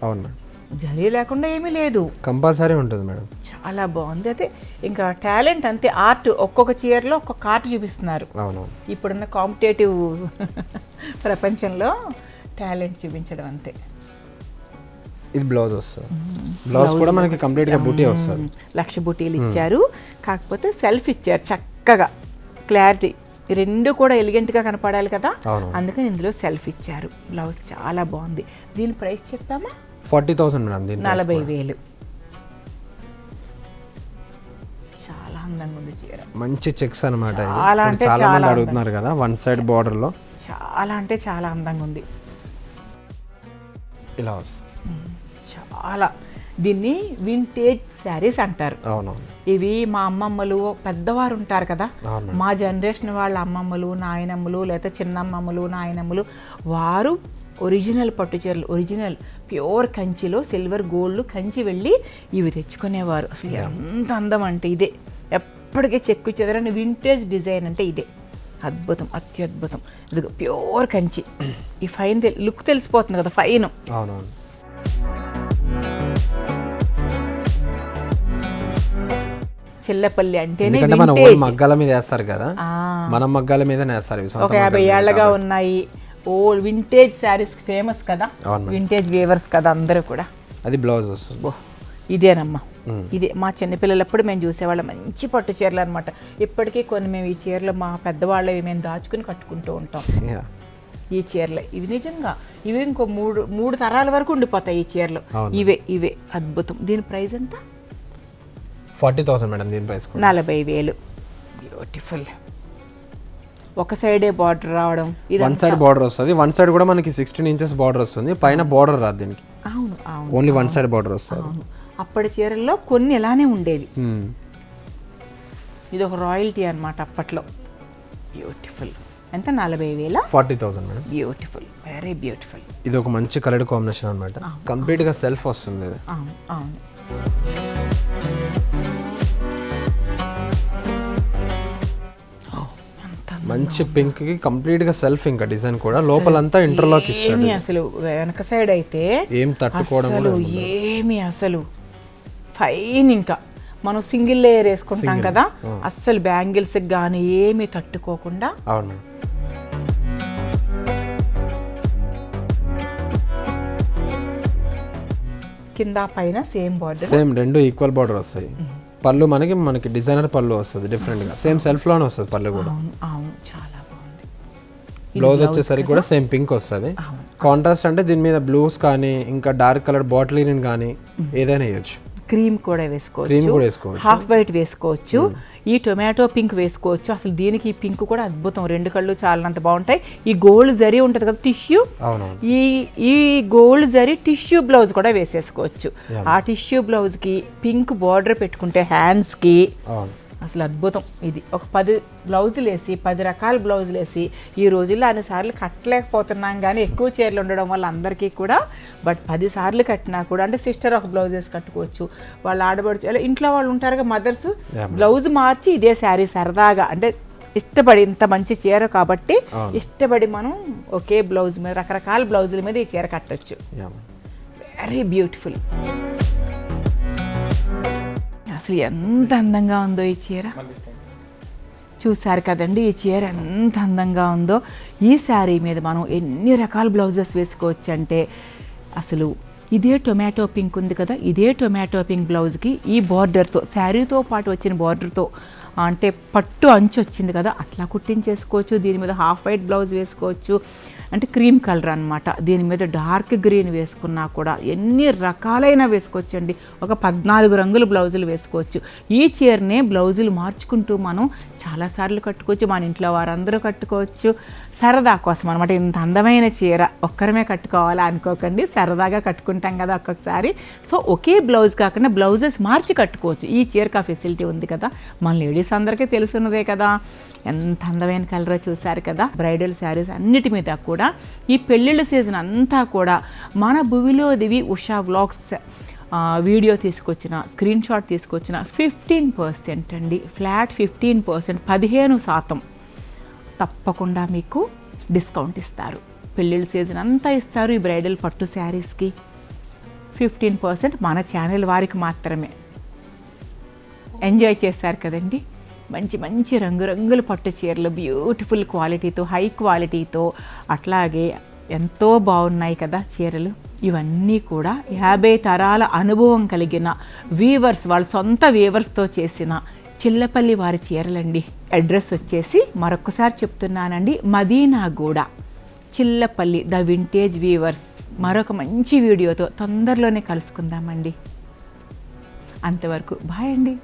అవును మేడం, జరీ లేకుండా ఏమీ లేదు, కంపల్సరీ ఉంటుంది మేడం. చాలా బాగుంది. అయితే ఇంకా టాలెంట్ అంతే, ఆర్ట్ ఒక్కొక్క చీరలో ఒక్కొక్క ఆర్ట్ చూపిస్తున్నారు. ఇప్పుడున్న కాంపిటేటివ్ ప్రపంచంలో టాలెంట్ చూపించడం అంతే. ఇది బ్లౌజ్ వస్తుంది, బ్లౌజ్ కూడా మనకి కంప్లీట్ గా బూటీ వస్తుంది. లక్ష బూటీలు ఇచ్చారు, కాకపోతే సెల్ఫ్ ఇచ్చారు చక్కగా, క్లారిటీ రెండు కూడా ఎలిగెంట్ గా కనపడాలి కదా, అందుకని ఇందులో సెల్ఫ్ ఇచ్చారు. బ్లౌజ్ చాలా బాగుంది. దీని ప్రైస్ చెప్పామా? 40,000 మేడం. 40,000. చాలా అందంగా ఉంది చీర, మంచి చెక్స్ అన్నమాట. చాలా మంది అడుగుతున్నారు కదా, వన్ సైడ్ బార్డర్ లో చాలా అంటే చాలా అందంగా ఉంది. ఇలా చాలా, దీన్ని వింటేజ్ శారీస్ అంటారు. ఇవి మా అమ్మమ్మలు పెద్దవారు ఉంటారు కదా, మా జనరేషన్ వాళ్ళ అమ్మమ్మలు నాయనమ్మలు లేదా చిన్నమ్మమ్మలు నాయనమ్మలు, వారు ఒరిజినల్ పట్టు చీరలు, ఒరిజినల్ ప్యూర్ కంచిలో సిల్వర్ గోల్డ్ కంచి వెళ్ళి ఇవి తెచ్చుకునేవారు. అసలు ఎంత అందం అంటే ఇదే, ఎప్పటికీ చెక్కు చెదరని వింటేజ్ డిజైన్ అంటే ఇదే. అద్భుతం, అత్యద్భుతం. ఇది ప్యూర్ కంచి. ఈ ఫైన్ లుక్ తెలిసిపోతుంది కదా, ఫైన్. చిల్లపల్లి అంటేనే మగ్గాల మీద వేస్తారు కదా, మనం మగ్గాల మీద వేస్తారు. ఒక 50 ఏళ్ళగా ఉన్నాయి. ఓ వింటేజ్ శారీస్ ఫేమస్ కదా, వింటేజ్ వేవర్స్ కదా అందరూ కూడా. అది బ్లౌజ్ వస్తుంది. ఇదేనమ్మా, ఇదే మా చిన్నపిల్లలప్పుడు మేము చూసేవాళ్ళం, మంచి పట్టు చీరలు అనమాట. ఇప్పటికీ కొన్ని మేము ఈ చీరలు మా పెద్దవాళ్ళవి మేము దాచుకుని కట్టుకుంటూ ఉంటాం. ఈ చీరలు ఇవి నిజంగా ఇవి ఇంకో మూడు తరాల వరకు ఉండిపోతాయి ఈ చీరలు. ఇవే అద్భుతం. దీని ప్రైస్ ఎంత? 40,000 మేడం దీని ప్రైస్ కూడా. 40,000. బ్యూటిఫుల్. ఒక సైడే బార్డర్ రావడం, ఇది వన్ సైడ్ బార్డర్ వస్తుంది. వన్ సైడ్ కూడా మనకి 16 ఇంచెస్ బార్డర్ వస్తుంది. పైన బార్డర్ రాదు దీనికి. అవును అవును, ఓన్లీ వన్ సైడ్ బార్డర్ వస్తుంది. అప్పటి చీరల్లో కొన్ని ఇలానే ఉండేవి. ఇది ఒక రాయల్టీ అన్నమాట అప్పట్లో. బ్యూటిఫుల్. ఎంత? 40,000. 40,000 మేడం. Beautiful, very beautiful. ఇది ఒక మంచి కలర్ కాంబినేషన్ అనమాట. కంప్లీట్ గా సెల్ఫ్ వస్తుంది ఇది. అవును అవును. మంచి పింక్ కి కంప్లీట్ గా సెల్ఫ్, ఇంకా డిజైన్ కూడా లోపలంతా ఇంటర్లాక్ ఇస్తాడు. అసలు వెనక సైడ్ అయితే ఏం తట్టుకోవడం కూడా ఏమి అసలు ఫైన్. ఇంకా మనం సింగిల్ లేయర్ వేసుకుంటాం కదా, అస్సలు బ్యాంగిల్స్ కానీ ఏమి తట్టుకోకుండా. అవును మేడం. కింద పైన సేమ్ బార్డర్, సేమ్ రెండు ఈక్వల్ బార్డర్ వస్తాయి. పళ్ళు మనకి డిజైనర్ పళ్ళు వస్తుంది డిఫరెంట్ గా. సేమ్ సెల్ఫ్ లోనే వస్తుంది పళ్ళు కూడా. అవును, చాలా బాగుంది. బ్లౌజ్ వచ్చేసరికి కూడా సేమ్ పింక్ వస్తుంది. కాంట్రాస్ట్ అంటే దీని మీద బ్లూస్ కానీ ఇంకా డార్క్ కలర్ బాటిల్ గ్రీన్ కానీ ఏదైనా వేయచ్చు. క్రీమ్ కూడా వేసుకోవచ్చు, హాఫ్ వైట్ వేసుకోవచ్చు, ఈ టొమాటో పింక్ వేసుకోవచ్చు. అసలు దీనికి ఈ పింక్ కూడా అద్భుతం. రెండు కళ్ళు చాలానంత బాగుంటాయి. ఈ గోల్డ్ జరీ ఉంటుంది కదా టిష్యూ, ఈ గోల్డ్ జరీ టిష్యూ బ్లౌజ్ కూడా వేసేసుకోవచ్చు. ఆ టిష్యూ బ్లౌజ్ కి పింక్ బార్డర్ పెట్టుకుంటే హ్యాండ్స్ కి అసలు అద్భుతం. ఇది ఒక 10 బ్లౌజులు వేసి 10 రకాల బ్లౌజులు వేసి ఈ రోజుల్లో అన్నిసార్లు కట్టలేకపోతున్నాం, కానీ ఎక్కువ చీరలు ఉండడం వల్ల అందరికీ కూడా. బట్ 10 సార్లు కట్టినా కూడా, అంటే సిస్టర్ ఒక బ్లౌజ్ వేసి కట్టుకోవచ్చు, వాళ్ళు ఆడబడుచు, అలా ఇంట్లో వాళ్ళు ఉంటారుగా మదర్స్, బ్లౌజ్ మార్చి ఇదే శారీ సరదాగా, అంటే ఇష్టపడి ఇంత మంచి చీర కాబట్టి ఇష్టపడి మనం ఒకే బ్లౌజ్ మీద రకరకాల బ్లౌజుల మీద ఈ చీర కట్టచ్చు. Very beautiful. అసలు ఎంత అందంగా ఉందో ఈ చీర. చూసారు కదండి ఈ చీర ఎంత అందంగా ఉందో. ఈ శారీ మీద మనం ఎన్ని రకాల బ్లౌజెస్ వేసుకోవచ్చు అంటే, అసలు ఇదే టొమాటో పింక్ ఉంది కదా, ఇదే టొమాటో పింక్ బ్లౌజ్కి ఈ బార్డర్తో, శారీతో పాటు వచ్చిన బార్డర్తో, అంటే పట్టు అంచు వచ్చింది కదా అట్లా కుట్టించేసుకోవచ్చు. దీని మీద హాఫ్ వైట్ బ్లౌజ్ వేసుకోవచ్చు, అంటే క్రీమ్ కలర్ అనమాట. దీని మీద డార్క్ గ్రీన్ వేసుకున్నా కూడా ఎన్ని రకాలైన వేసుకోవచ్చు అండి. ఒక 14 రంగుల బ్లౌజులు వేసుకోవచ్చు. ఈ చీరనే బ్లౌజులు మార్చుకుంటూ మనం చాలాసార్లు కట్టుకోవచ్చు, మన ఇంట్లో వారందరూ కట్టుకోవచ్చు. సరదా కోసం అనమాట. ఇంత అందమైన చీర ఒక్కరమే కట్టుకోవాలా అనుకోకండి, సరదాగా కట్టుకుంటాం కదా ఒక్కొక్కసారి. సో ఒకే బ్లౌజ్ కాకుండా బ్లౌజెస్ మార్చి కట్టుకోవచ్చు. ఈ చీరకు ఆ ఫెసిలిటీ ఉంది కదా. మన లేడీస్ అందరికీ తెలుసున్నదే కదా. ఎంత అందమైన కలర్ చూసారు కదా. బ్రైడల్ శారీస్ అన్నిటి మీద కూడా ఈ పెళ్ళిళ్ళ సీజన్ అంతా కూడా మన భువిలో దివి ఉషా వ్లాగ్స్ వీడియో తీసుకొచ్చిన, స్క్రీన్ షాట్ తీసుకొచ్చిన 15% అండి, ఫ్లాట్ 15%, 15% తప్పకుండా మీకు డిస్కౌంట్ ఇస్తారు. పెళ్ళిళ్ళ సీజన్ అంతా ఇస్తారు ఈ బ్రైడల్ పట్టు శారీస్కి. 15% మన ఛానల్ వారికి మాత్రమే. ఎంజాయ్ చేస్తారు కదండి. మంచి మంచి రంగురంగుల పట్టు చీరలు బ్యూటిఫుల్ క్వాలిటీతో, హై క్వాలిటీతో, అట్లాగే ఎంతో బాగున్నాయి కదా చీరలు. ఇవన్నీ కూడా 50 తరాల అనుభవం కలిగిన వీవర్స్, వాళ్ళ సొంత వీవర్స్తో చేసిన చిల్లపల్లి వారి చీరలండి. అడ్రస్ వచ్చేసి మరొకసారి చెప్తున్నానండి, Madinaguda, Chillapalli, the vintage weavers. మరొక మంచి వీడియోతో తొందరలోనే కలుసుకుందామండి. అంతవరకు బాయ్ అండి.